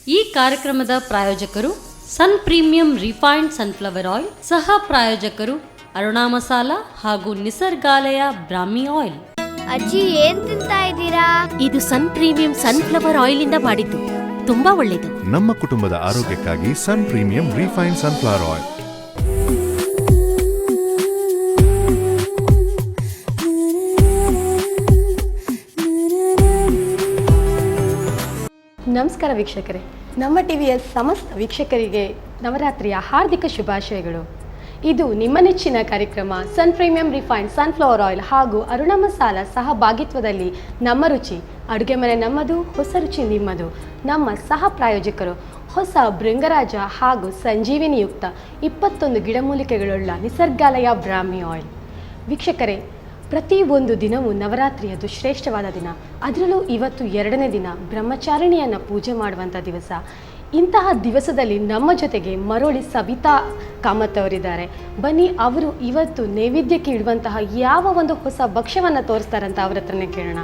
ಈ ಕಾರ್ಯಕ್ರಮದ ಪ್ರಾಯೋಜಕರು ಸನ್ ಪ್ರೀಮಿಯಂ ರಿಫೈನ್ಡ್ ಸನ್ಫ್ಲವರ್ ಆಯಿಲ್, ಸಹ ಪ್ರಾಯೋಜಕರು ಅರುಣಾ ಮಸಾಲಾ ಹಾಗೂ ನಿಸರ್ಗಾಲಯ ಬ್ರಾಹ್ಮಿ ಆಯಿಲ್. ಅಜ್ಜಿ ಏನ್ ತಿಂತಾ ಇದ್ದೀರಾ? ಇದು ಸನ್ ಪ್ರೀಮಿಯಂ ಸನ್ಫ್ಲವರ್ ಆಯಿಲ್ ಇಂದ ಮಾಡಿದ್ದು, ತುಂಬಾ ಒಳ್ಳೇದು. ನಮ್ಮ ಕುಟುಂಬದ ಆರೋಗ್ಯಕ್ಕಾಗಿ ಸನ್ ಪ್ರೀಮಿಯಂ ರಿಫೈನ್ಡ್ ಸನ್ಫ್ಲವರ್ ಆಯಿಲ್. ನಮಸ್ಕಾರ ವೀಕ್ಷಕರೇ, ನಮ್ಮ ಟಿವಿಯ ಸಮಸ್ತ ವೀಕ್ಷಕರಿಗೆ ನವರಾತ್ರಿಯ ಹಾರ್ದಿಕ ಶುಭಾಶಯಗಳು. ಇದು ನಿಮ್ಮ ನೆಚ್ಚಿನ ಕಾರ್ಯಕ್ರಮ ಸನ್ ಪ್ರೀಮಿಯಂ ರಿಫೈನ್ಡ್ ಸನ್ಫ್ಲವರ್ ಆಯಿಲ್ ಹಾಗೂ ಅರುಣಾ ಮಸಾಲಾ ಸಹಭಾಗಿತ್ವದಲ್ಲಿ ನಮ್ಮ ರುಚಿ ಅಡುಗೆ ಮನೆ ನಮ್ಮದು, ಹೊಸ ರುಚಿ ನಿಮ್ಮದು. ನಮ್ಮ ಸಹ ಪ್ರಾಯೋಜಕರು ಹೊಸ ಭೃಂಗರಾಜ ಹಾಗೂ ಸಂಜೀವಿನಿಯುಕ್ತ 21 ಗಿಡಮೂಲಿಕೆಗಳುಳ್ಳ ನಿಸರ್ಗಾಲಯ ಬ್ರಾಹ್ಮಿ ಆಯಿಲ್. ವೀಕ್ಷಕರೇ, ಪ್ರತಿ ಒಂದು ದಿನವೂ ನವರಾತ್ರಿಯದು ಶ್ರೇಷ್ಠವಾದ ದಿನ. ಅದರಲ್ಲೂ ಇವತ್ತು 2ನೇ ದಿನ, ಬ್ರಹ್ಮಚಾರಿಣಿಯನ್ನು ಪೂಜೆ ಮಾಡುವಂಥ ದಿವಸ. ಇಂತಹ ದಿವಸದಲ್ಲಿ ನಮ್ಮ ಜೊತೆಗೆ ಮರೋಳಿ ಸವಿತಾ ಕಾಮತ್ ಅವರಿದ್ದಾರೆ. ಬನ್ನಿ, ಅವರು ಇವತ್ತು ನೈವೇದ್ಯಕ್ಕೆ ಇಡುವಂತಹ ಯಾವ ಒಂದು ಹೊಸ ಭಕ್ಷ್ಯವನ್ನು ತೋರಿಸ್ತಾರಂತ ಅವ್ರ ಹತ್ರನೇ ಕೇಳೋಣ.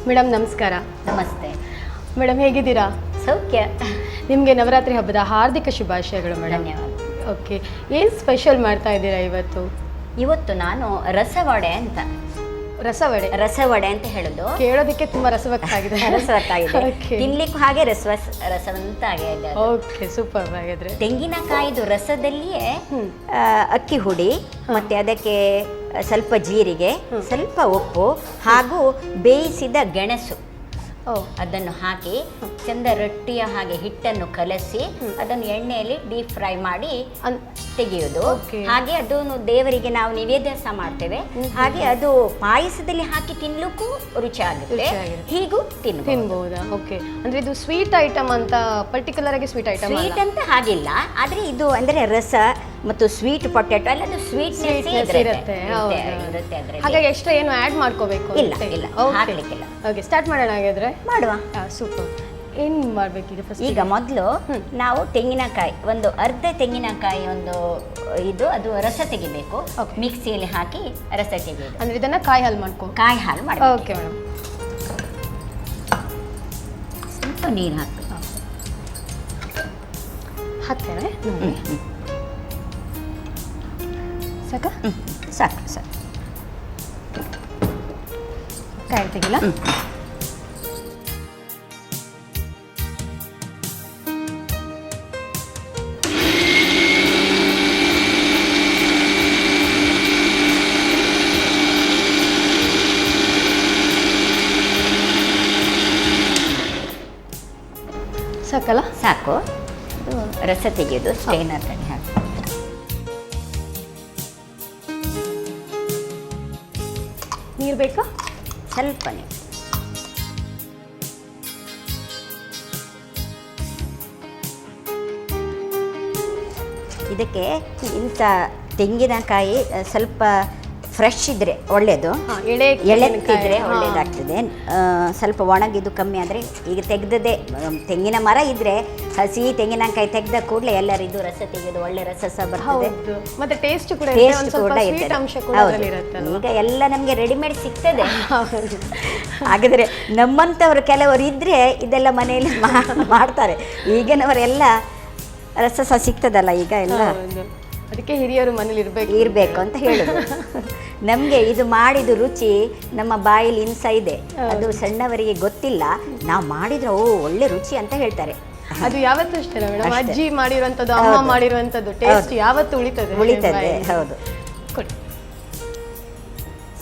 ಮೇಡಮ್ ನಮಸ್ಕಾರ. ನಮಸ್ತೆ ಮೇಡಮ್, ಹೇಗಿದ್ದೀರಾ? ಸೌಖ್ಯ. ನಿಮಗೆ ನವರಾತ್ರಿ ಹಬ್ಬದ ಹಾರ್ದಿಕ ಶುಭಾಶಯಗಳು ಮೇಡಮ್. ಧನ್ಯವಾದ. ಓಕೆ, ಏನು ಸ್ಪೆಷಲ್ ಮಾಡ್ತಾ ಇದ್ದೀರಾ ಇವತ್ತು? ಇವತ್ತು ನಾನು ರಸವಡೆ ಅಂತ ರಸವಡೆ ಅಂತ ಹೇಳುದು. ಕೇಳೋದಕ್ಕೆ ತುಂಬಾ ರಸವತ್ತಾಗಿದೆ. ರಸವತ್ತಾಗಿದೆ, Okay. ತಿನ್ಲಿಕ್ಕೂ ಹಾಗೆ ರಸವಂತ ಆಗಿದೆ. Okay, super. ಹಾಗಾದ್ರೆ ತೆಂಗಿನಕಾಯಿದು ರಸದಲ್ಲಿಯೇ ಅಕ್ಕಿ ಹುಡಿ ಮತ್ತೆ ಅದಕ್ಕೆ ಸ್ವಲ್ಪ ಜೀರಿಗೆ, ಸ್ವಲ್ಪ ಉಪ್ಪು ಹಾಗೂ ಬೇಯಿಸಿದ ಗೆಣಸು ಅದನ್ನು ಹಾಕಿ ಚಂದ ರೊಟ್ಟಿಯ ಹಾಗೆ ಹಿಟ್ಟನ್ನು ಕಲಸಿ ಅದನ್ನು ಎಣ್ಣೆಯಲ್ಲಿ ಡೀಪ್ ಫ್ರೈ ಮಾಡಿ ತೆಗೆಯುವುದು. ಹಾಗೆ ಅದನ್ನು ದೇವರಿಗೆ ನಾವು ನಿವೇದ್ಯ ಸಹ ಮಾಡ್ತೇವೆ. ಹಾಗೆ ಅದು ಪಾಯಸದಲ್ಲಿ ಹಾಕಿ ತಿನ್ಲಿಕ್ಕೂ ರುಚಿ ಆಗುತ್ತೆ. ಹೀಗೂ ತಿನ್ಬಹುದಾ? ಓಕೆ, ಅಂದ್ರೆ ಇದು ಸ್ವೀಟ್ ಐಟಮ್ ಅಂತ ಪರ್ಟಿಕ್ಯುಲರ್ ಆಗಿ ಸ್ವೀಟ್ ಐಟಮ್ ಅಂತ ಹಾಗಿಲ್ಲ, ಆದ್ರೆ ಇದು ಅಂದ್ರೆ ರಸ ಮತ್ತು ಸ್ವೀಟ್ ಪೊಟ್ಯಾಟೊ ಅಲ್ಲ, ಅದು ಸ್ವೀಟ್ನೆಸ್ ಇರುತ್ತೆ. ಹಾಗಾಗಿ ಎಕ್ಸ್ಟ್ರಾ ಏನು ಆಡ್ ಮಾಡ್ಕೋಬೇಕು? ಇಲ್ಲ, ಹಾಕ್ಲಿಕ್ಕಿಲ್ಲ. ಓಕೆ, ಸ್ಟಾರ್ಟ್ ಮಾಡೋಣ ಹಾಗಾದ್ರೆ. ಮಾಡುವ. ಸೂಪರ್. ಏನು ಮಾಡಬೇಕೀಗ ಫಸ್ಟ್? ಈಗ ಮೊದಲು ನಾವು ತೆಂಗಿನಕಾಯಿ ಒಂದು ಅರ್ಧ ತೆಂಗಿನಕಾಯಿ ಒಂದು ಅದು ರಸ ತೆಗಿಬೇಕು. ಮಿಕ್ಸಿಯಲ್ಲಿ ಹಾಕಿ ರಸ ತೆಗೆಯೋದು. ಅಂದ್ರೆ ಇದನ್ನ ಕಾಯಿ ಹಾಲು ಮಾಡಿ. Okay madam. ಸ್ವಲ್ಪ ನೀರು ಹಾಕ್ತೇವೆ. ಸಾಕು. ಕಾಯಿ ತೆಗಿಲ್ಲ. ಸಾಕಲ್ಲ? ಸಾಕು. ರಸ ತೆಗೆಯೋದು ಸ್ಟೇನರ್ ಅಲ್ಲಿ ಹಾಕಿ. ನೀರು ಬೇಕಾ? ಸ್ವಲ್ಪ ನೀರು. ಇದಕ್ಕೆ ಇಂಥ ತೆಂಗಿನಕಾಯಿ ಸ್ವಲ್ಪ ಫ್ರೆಶ್ ಇದ್ರೆ ಒಳ್ಳೆಯದು, ಎಳೆತ್ತಿದ್ರೆ ಒಳ್ಳೇದಾಗ್ತದೆ. ಸ್ವಲ್ಪ ಒಣಗಿದ್ದು ಕಮ್ಮಿ ಆದರೆ, ಈಗ ತೆಗೆದದೆ ತೆಂಗಿನ ಮರ ಇದ್ರೆ ಹಸಿ ತೆಂಗಿನಕಾಯಿ ತೆಗೆದ ಕೂಡಲೇ ಎಲ್ಲರೂ ಇದು ರಸ ತೆಗೆದು ಒಳ್ಳೆ ರಸ ಸಹ ಬರ್ತದೆ. ಮತ್ತೆ ಟೇಸ್ಟ್ ಕೂಡ ಇರ್ತದೆ. ಈಗ ಎಲ್ಲ ನಮಗೆ ರೆಡಿಮೇಡ್ ಸಿಗ್ತದೆ. ಹಾಗಾದ್ರೆ ನಮ್ಮಂಥವ್ರು ಕೆಲವರು ಇದ್ರೆ ಇದೆಲ್ಲ ಮನೆಯಲ್ಲಿ ಮಾಡ್ತಾರೆ. ಈಗಿನವರೆಲ್ಲ ರಸ ಸಹ ಸಿಗ್ತದಲ್ಲ ಈಗ ಎಲ್ಲ. ಅದಕ್ಕೆ ಹಿರಿಯರು ಮನೇಲಿ ಇರಬೇಕು ಅಂತ ಹೇಳುದು. ನಮಗೆ ಇದು ಮಾಡಿದ ರುಚಿ ನಮ್ಮ ಬಾಯಲ್ಲಿ ಇನ್ಸ ಇದೆ. ಅದು ಸಣ್ಣವರಿಗೆ ಗೊತ್ತಿಲ್ಲ. ನಾವು ಮಾಡಿದ್ರೆ ಒಳ್ಳೆ ರುಚಿ ಅಂತ ಹೇಳ್ತಾರೆ. ಅದು ಯಾವತ್ತೂ ಅಷ್ಟೇ ಮೇಡಮ್, ಅಜ್ಜಿ ಮಾಡಿರುವಂಥದ್ದು, ಅಮ್ಮ ಮಾಡಿರುವಂಥದ್ದು ಟೇಸ್ಟ್ ಯಾವತ್ತೂ ಉಳಿತದೆ. ಹೌದು.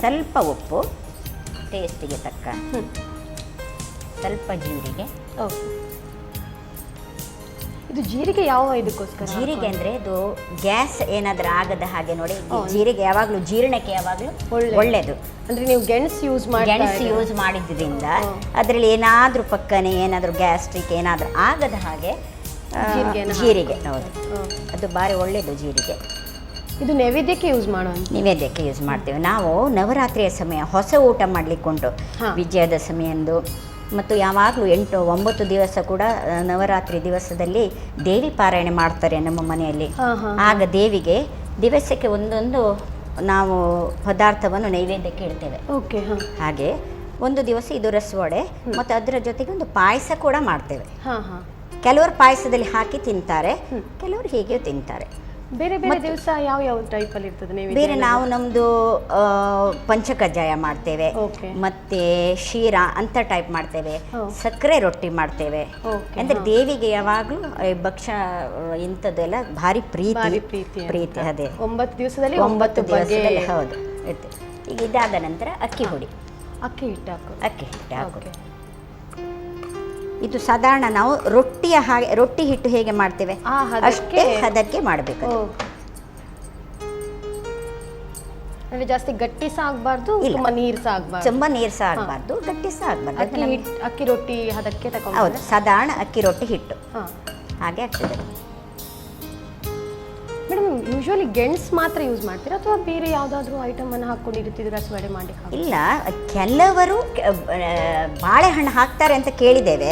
ಸ್ವಲ್ಪ ಉಪ್ಪು ಟೇಸ್ಟಿಗೆ ತಕ್ಕ, ಸ್ವಲ್ಪ ಜೀರಿಗೆ. ಇದು ಜೀರಿಗೆ ಯಾವ ಇದಕ್ಕೋಸ್ಕರ? ಜೀರಿಗೆ ಅಂದ್ರೆ ಇದು ಗ್ಯಾಸ್ ಏನಾದ್ರೂ ಆಗದ ಹಾಗೆ ನೋಡಿ. ಜೀರಿಗೆ ಯಾವಾಗಲೂ ಜೀರ್ಣಕ್ಕೆ ಯಾವಾಗಲೂ ಒಳ್ಳೇದು. ಅಂದ್ರೆ ನೀವು ಗೆಣಸು ಯೂಸ್ ಮಾಡಿದ್ರಿಂದ ಅದರಲ್ಲಿ ಏನಾದ್ರೂ ಪಕ್ಕನೆ ಏನಾದ್ರೂ ಗ್ಯಾಸ್ಟ್ರಿಕ್ ಏನಾದ್ರೂ ಆಗದ ಹಾಗೆ ಜೀರಿಗೆ. ಹೌದು, ಅದು ಭಾರಿ ಒಳ್ಳೇದು ಜೀರಿಗೆ. ಇದು ನೈವೇದ್ಯಕ್ಕೆ ಯೂಸ್ ಮಾಡ್ತೇವೆ ನಾವು. ನವರಾತ್ರಿಯ ಸಮಯ ಹೊಸ ಊಟ ಮಾಡ್ಲಿಕ್ಕುಂಟು. ವಿಜಯದಶಮಿ ಎಂದು ಮತ್ತು ಯಾವಾಗಲೂ 8-9 ದಿವಸ ಕೂಡ ನವರಾತ್ರಿ ದಿವಸದಲ್ಲಿ ದೇವಿ ಪಾರಾಯಣೆ ಮಾಡ್ತಾರೆ ನಮ್ಮ ಮನೆಯಲ್ಲಿ. ಆಗ ದೇವಿಗೆ ದಿವಸಕ್ಕೆ ಒಂದೊಂದು ನಾವು ಪದಾರ್ಥವನ್ನು ನೈವೇದ್ಯಕ್ಕೆ ಇಡ್ತೇವೆ. ಹಾಗೆ ಒಂದು ದಿವಸ ಇದು ರಸವಡೆ ಮತ್ತು ಅದರ ಜೊತೆಗೆ ಒಂದು ಪಾಯಸ ಕೂಡ ಮಾಡ್ತೇವೆ. ಕೆಲವರು ಪಾಯಸದಲ್ಲಿ ಹಾಕಿ ತಿಂತಾರೆ, ಕೆಲವರು ಹೀಗೆ ತಿಂತಾರೆ. ಬೇರೆ ಬೇರೆ ದಿವಸ ಯಾವ ಯಾವ ಟೈಪಲ್ಲಿ ಇರ್ತದೆ ನೈವೇದ್ಯ? ಬೇರೆ ನಾವು ನಮ್ಮದು ಪಂಚಕಜ್ಜಾಯ ಮಾಡ್ತೇವೆ, Okay. ಮತ್ತೆ ಶೀರಾ ಅಂತ ಟೈಪ್ ಮಾಡ್ತೇವೆ, ಸಕ್ಕರೆ ರೊಟ್ಟಿ ಮಾಡ್ತೇವೆ. Okay, ಅಂದ್ರೆ ದೇವಿಗೆ ಯಾವಾಗಲೂ ಭಕ್ಷ ಇಂಥದ್ದೆಲ್ಲ ಭಾರಿ ಭಾರಿ ಪ್ರೀತಿ ಪ್ರೀತಿ ಅದೇ 9 ದಿವಸದಲ್ಲಿ 9 9 ಬಗೆ ದಿವಸದಲ್ಲಿ ಹೌದು ಇರುತ್ತೆ. ಈಗ ಇದಾದ ನಂತರ ಅಕ್ಕಿ ಹುಡಿ, ಅಕ್ಕಿ ಹಿಟ್ಟು ಹಾಕೋದು. ಅಕ್ಕಿ ಹಿಟ್ಟು ಹಾಕೋದು. Okay. ಇದು ಸಾಧಾರಣ ನಾವು ರೊಟ್ಟಿಯ ಹಾಗೆ, ರೊಟ್ಟಿ ಹಿಟ್ಟು ಹೇಗೆ ಮಾಡ್ತೇವೆ ಆ ಹದಕ್ಕೆ? ಅಷ್ಟೇ ಹದಕ್ಕೆ ಮಾಡಬೇಕು. ಓ. ಅಂದ್ರೆ ಜಾಸ್ತಿ ಗಟ್ಟಿ ಸಹ ಆಗ್ಬಾರ್ದು, ಇಲ್ಲ. ತುಂಬಾ ನೀರು ಸಹ ಆಗ್ಬಾರ್ದು. ತುಂಬ ನೀರು ಸಹ ಆಗಬಾರ್ದು, ಗಟ್ಟಿ ಸಹ ಆಗಬಾರ್ದು. ಅಕ್ಕಿ ರೊಟ್ಟಿ ಹದಕ್ಕೆ ಹೌದು, ತಗೊಂಡು. ಸಾಧಾರಣ ಅಕ್ಕಿ ರೊಟ್ಟಿ ಹಿಟ್ಟು ಹಾ ಹಾಗೆ ಆಗ್ತದೆ. ಮೇಡಮ್, ಯೂಶುವಲಿ ಗೆಣಸು ಮಾತ್ರ ಯೂಸ್ ಮಾಡ್ತೀರಾ ಅಥವಾ ಬೇರೆ ಯಾವುದಾದ್ರೂ ಐಟಮ್ ಅನ್ನು ಹಾಕೊಂಡು ಇರುತ್ತಿದ್ದು ರಸವಡೆ ಮಾಡಿ? ಇಲ್ಲ, ಕೆಲವರು ಬಾಳೆಹಣ್ಣು ಹಾಕ್ತಾರೆ ಅಂತ ಕೇಳಿದ್ದೇವೆ.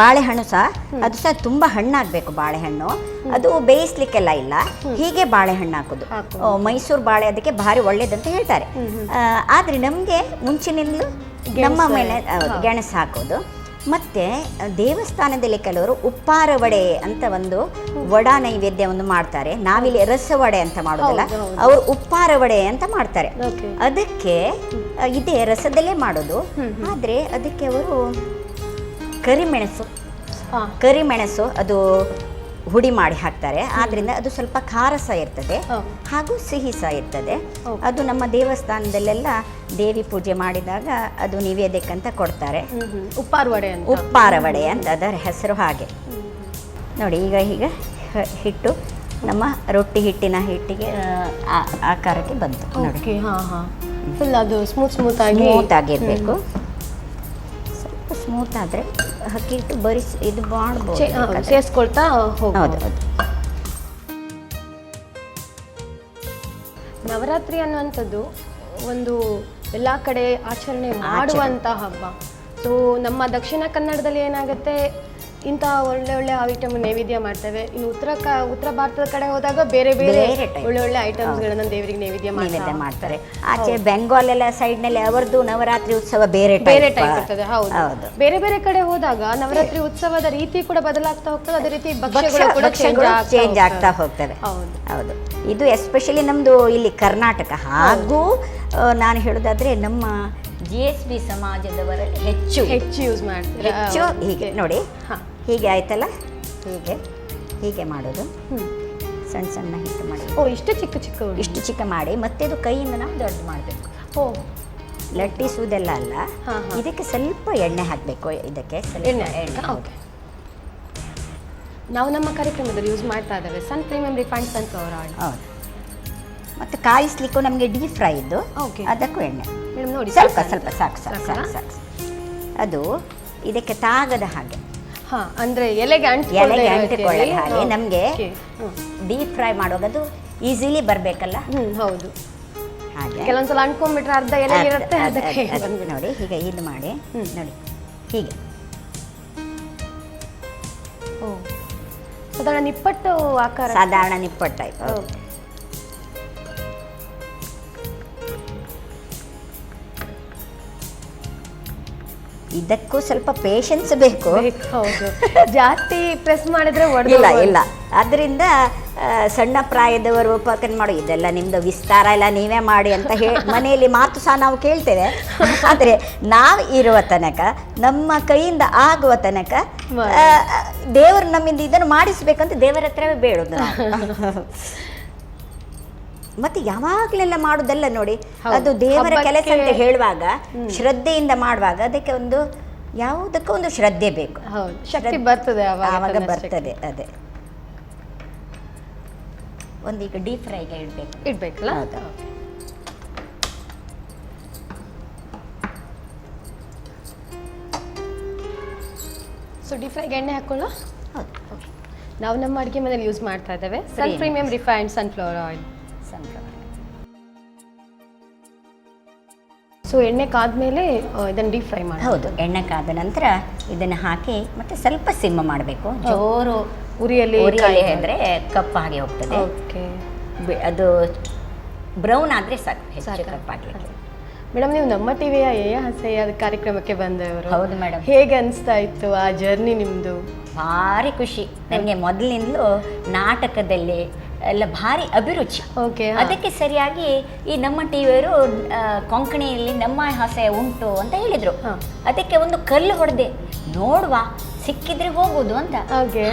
ಬಾಳೆಹಣ್ಣು ಸಹ ಅದು ಸಹ ತುಂಬ ಹಣ್ಣಾಗಬೇಕು ಬಾಳೆಹಣ್ಣು, ಅದು ಬೇಯಿಸ್ಲಿಕ್ಕೆಲ್ಲ ಇಲ್ಲ, ಹೀಗೆ ಬಾಳೆಹಣ್ಣು ಹಾಕೋದು. ಮೈಸೂರು ಬಾಳೆ ಅದಕ್ಕೆ ಭಾರಿ ಒಳ್ಳೇದಂತ ಹೇಳ್ತಾರೆ. ಆದರೆ ನಮಗೆ ಮುಂಚಿನಿಂದಲೂ ನಮ್ಮ ಮೇಲೆ ಗೆಣಸು ಹಾಕೋದು. ಮತ್ತು ದೇವಸ್ಥಾನದಲ್ಲಿ ಕೆಲವರು ಉಪ್ಪಾರ ವಡೆ ಅಂತ ಒಂದು ವಡಾ ನೈವೇದ್ಯವನ್ನು ಮಾಡ್ತಾರೆ. ನಾವಿಲ್ಲಿ ರಸ ವಡೆ ಅಂತ ಮಾಡೋದಿಲ್ಲ, ಅವರು ಉಪ್ಪಾರ ವಡೆ ಅಂತ ಮಾಡ್ತಾರೆ. ಅದಕ್ಕೆ ಇದೇ ರಸದಲ್ಲೇ ಮಾಡೋದು, ಆದರೆ ಅದಕ್ಕೆ ಅವರು ಕರಿಮೆಣಸು ಅದು ಹುಡಿ ಮಾಡಿ ಹಾಕ್ತಾರೆ. ಆದ್ದರಿಂದ ಅದು ಸ್ವಲ್ಪ ಖಾರ ಸಹ ಇರ್ತದೆ ಹಾಗೂ ಸಿಹಿ ಸಹ ಇರ್ತದೆ. ಅದು ನಮ್ಮ ದೇವಸ್ಥಾನದಲ್ಲೆಲ್ಲ ದೇವಿ ಪೂಜೆ ಮಾಡಿದಾಗ ಅದು ನಿವೇದ್ಯಕ್ಕಂತ ಕೊಡ್ತಾರೆ. ಉಪ್ಪಾರ ವಡೆ ಅಂತ ಅದರ ಹೆಸರು. ಹಾಗೆ ನೋಡಿ, ಈಗ ಹಿಟ್ಟು ನಮ್ಮ ರೊಟ್ಟಿ ಹಿಟ್ಟಿನ ಹಿಟ್ಟಿಗೆ ಆಕಾರಕ್ಕೆ ಬಂತು ನೋಡಿ. ಫುಲ್ ಅದು ಸ್ಮೂತ್ ಆಗಿರಬೇಕು. ಸ್ವಲ್ಪ ಸ್ಮೂತ್ ಆದರೆ ಅಕ್ಕಿ ಹಿಟ್ಟು ಬರೀ ಇದು ಮಾಡ್ಬೋದು, ಸೇರಿಸ್ಕೊಳ್ತಾ ಹೌದು ಹೌದು. ನವರಾತ್ರಿ ಅನ್ನುವಂಥದ್ದು ಒಂದು ಎಲ್ಲ ಕಡೆ ಆಚರಣೆ ಮಾಡುವಂಥ ಹಬ್ಬ. ಸೊ ನಮ್ಮ ದಕ್ಷಿಣ ಕನ್ನಡದಲ್ಲಿ ಏನಾಗುತ್ತೆ, ಇಂಥ ಒಳ್ಳೆ ಒಳ್ಳೆ ಐಟಮ್ ನೈವೇದ್ಯ ಮಾಡ್ತೇವೆ. ಇನ್ನು ಉತ್ತರ ಭಾರತದ ಕಡೆ ಹೋದಾಗ ಬೇರೆ ಬೇರೆ ಒಳ್ಳೆ ಒಳ್ಳೆ ಐಟಮ್ಸ್ಗಳನ್ನ ದೇವರಿಗೆ ನೈವೇದ್ಯ ಮಾಡ್ತಾರೆ. ಆಚೆ ಬೆಂಗಾಲ್ ಎಲ್ಲ ಸೈಡ್ನಲ್ಲಿ ಅವರದ್ದು ನವರಾತ್ರಿ ಉತ್ಸವ ಬೇರೆ ಟೈಪ್ ಇರ್ತದೆ. ಹೌದು, ಬೇರೆ ಬೇರೆ ಕಡೆ ಹೋದಾಗ ನವರಾತ್ರಿ ಉತ್ಸವದ ರೀತಿ ಕೂಡ ಬದಲಾಗ್ತಾ ಹೋಗ್ತದೆ, ಅದೇ ರೀತಿ ಭಕ್ಷ್ಯಗಳು ಕೂಡ ಚೇಂಜ್ ಆಗ್ತಾ ಹೋಗ್ತವೆ. ಹೌದು, ಇದು ಎಸ್ಪೆಷಲಿ ನಮ್ಮದು ಇಲ್ಲಿ ಕರ್ನಾಟಕ. ಹಾಗೂ ನಾನು ಹೇಳೋದಾದ್ರೆ ನಮ್ಮ GSB ಸಮಾಜದವರಲ್ಲಿ ಹೆಚ್ಚು ಯೂಸ್ ಮಾಡ್ತಾರೆ. ಹೆಚ್ಚು ಹೀಗೆ ನೋಡಿ, ಹೀಗೆ ಆಯ್ತಲ್ಲ, ಹೀಗೆ ಮಾಡೋದು. ಸಣ್ಣ ಸಣ್ಣ ಹಿಟ್ಟು ಮಾಡಿ, ಇಷ್ಟು ಚಿಕ್ಕ ಮಾಡಿ, ಮತ್ತೆ ಅದು ಕೈಯಿಂದ ನಾವು ದೊಡ್ಡ ಮಾಡಬೇಕು. ಲಟ್ಟಿಸುವುದೆಲ್ಲ ಅಲ್ಲ, ಇದಕ್ಕೆ ಸ್ವಲ್ಪ ಎಣ್ಣೆ ಹಾಕಬೇಕು. ಇದಕ್ಕೆ ಎಣ್ಣೆ. ನಾವು ನಮ್ಮ ಕಾರ್ಯಕ್ರಮದಲ್ಲಿ ಯೂಸ್ ಮಾಡ್ತಾ ಇದ್ದೇವೆ Sun Premium refined sunflower oil. ಹೌದು, ಮತ್ತು ಕಾಯಿಸ್ಲಿಕ್ಕೂ ನಮಗೆ ಡೀಪ್ ಫ್ರೈ ಇದ್ದು ಅದಕ್ಕೂ ಎಣ್ಣೆ ನೋಡಿ, ಸ್ವಲ್ಪ ಸಾಕು. ಅದು ಇದಕ್ಕೆ ತಾಗದ ಹಾಗೆ, ಅಂದ್ರೆ ಎಲೆಗೆ ಅಂಟಿಕೊಳ್ಳೋ ಹಾಗೆ ನಮಗೆ ಡೀಪ್ ಫ್ರೈ ಮಾಡುವಾಗ ಅದು ಈಸಿಲಿ ಬರಬೇಕಲ್ಲ. ಹೌದು, ಹಾಗೆ ಕೆಲವೊಂದ್ಸಲ ಅಂಟ್ಕೊಂಡ್ಬಿಟ್ರೆ ಅರ್ಧ ಎಲೆ ಇರುತ್ತೆ. ನೋಡಿ, ಹೀಗೆ ಇದು ಮಾಡಿ ನೋಡಿ, ಹೀಗೆ ಸಾಧಾರಣ ನಿಪ್ಪಟ್ಟು ಆಕಾರ, ಸಾಧಾರಣ ನಿಪ್ಪಟ್ಟು ಟೈಪ್. ಇದಕ್ಕೂ ಸ್ವಲ್ಪ ಪೇಷನ್ಸ್ ಬೇಕು. ಹೌದು, ಜಾಸ್ತಿ ಪ್ರೆಸ್ ಮಾಡಿದ್ರೆ ಇಲ್ಲ. ಅದರಿಂದ ಸಣ್ಣ ಪ್ರಾಯದವರು ಉಪಕರಣ ಮಾಡೋ ಇದೆಲ್ಲ ನಿಮ್ದು ವಿಸ್ತಾರ ಎಲ್ಲ ನೀವೇ ಮಾಡಿ ಅಂತ ಮನೆಯಲ್ಲಿ ಮಾತು ಸಹ ನಾವು ಕೇಳ್ತೇವೆ. ಆದರೆ ನಾವು ಇರುವ ತನಕ, ನಮ್ಮ ಕೈಯಿಂದ ಆಗುವ ತನಕ ದೇವರು ನಮ್ಮಿಂದ ಇದನ್ನು ಮಾಡಿಸ್ಬೇಕಂತ ದೇವರ ಹತ್ರವೇ ಬೇಡೋದು. ಮತ್ತೆ ಯಾವಾಗಲೆಲ್ಲ ಮಾಡೋದಲ್ಲ ನೋಡಿ, ಅದು ದೇವರ ಕೆಲಸ ಅಂತ ಹೇಳುವಾಗ, ಶ್ರದ್ಧೆಯಿಂದ ಮಾಡುವಾಗ ಅದಕ್ಕೆ ಒಂದು ಯಾವುದಕ್ಕೂ ಒಂದು ಶ್ರದ್ಧೆ ಬೇಕು. ಶಕ್ತಿ ಬರ್ತದೆ, ಆವಾಗ ಬರ್ತದೆ. ಅದೇ ಒಂದೀಗ ಡೀಪ್ ಫ್ರೈಗೆ ಇಡಬೇಕಲ್ಲ. ಸೊ ಡೀಪ್ ಫ್ರೈಗೆ ಎಣ್ಣೆ ಹಾಕೊಳ್ಳೋ. ನಾವು ನಮ್ಮ ಅಡುಗೆ ಮನೇಲಿ ಯೂಸ್ ಮಾಡ್ತಾ ಇದ್ದೇವೆ Sun Premium refined sunflower oil. So ಎಣ್ಣೆ ಕಾದ್ಮೇಲೆ ಇದನ್ನು ಡೀಪ್ ಫ್ರೈ ಮಾಡಿ. ಹೌದು, ಎಣ್ಣೆ ಕಾದ ನಂತರ ಇದನ್ನು ಹಾಕಿ ಮತ್ತೆ ಸ್ವಲ್ಪ ಸಿಮ್ ಮಾಡಬೇಕು. ಜೋರು ಉರಿಯಲ್ಲಿ ಅಂದರೆ ಕಪ್ಪಾಗಿ ಹೋಗ್ತದೆ. ಅದು ಬ್ರೌನ್ ಆದರೆ ಸಾಕು, ಹೆಚ್ಚು ಕಪ್ಪಾಗಲಿಕ್ಕೆ. ಮೇಡಮ್ ನೀವು ನಮ್ಮ ಟಿವಿಯ ಏಯ ಹಸೆಯ ಕಾರ್ಯಕ್ರಮಕ್ಕೆ ಬಂದವರು. ಹೌದು ಮೇಡಮ್. ಹೇಗೆ ಅನಿಸ್ತಾ ಇತ್ತು ಆ ಜರ್ನಿ ನಿಮ್ಮದು? ಭಾರಿ ಖುಷಿ ನನಗೆ. ಮೊದಲಿನಿಂದಲೂ ನಾಟಕದಲ್ಲಿ ಎಲ್ಲ ಭಾರಿ ಅಭಿರುಚಿ. ಓಕೆ. ಅದಕ್ಕೆ ಸರಿಯಾಗಿ ಈ ನಮ್ಮ ಟಿವಿಯವರು ಕೊಂಕಣಿಯಲ್ಲಿ ನಮ್ಮ ಹಾಸ್ಯ ಉಂಟು ಅಂತ ಹೇಳಿದರು. ಅದಕ್ಕೆ ಒಂದು ಕಲ್ಲು ಹೊಡೆದೆ, ನೋಡುವ ಸಿಕ್ಕಿದ್ರೆ ಹೋಗುದು ಅಂತ.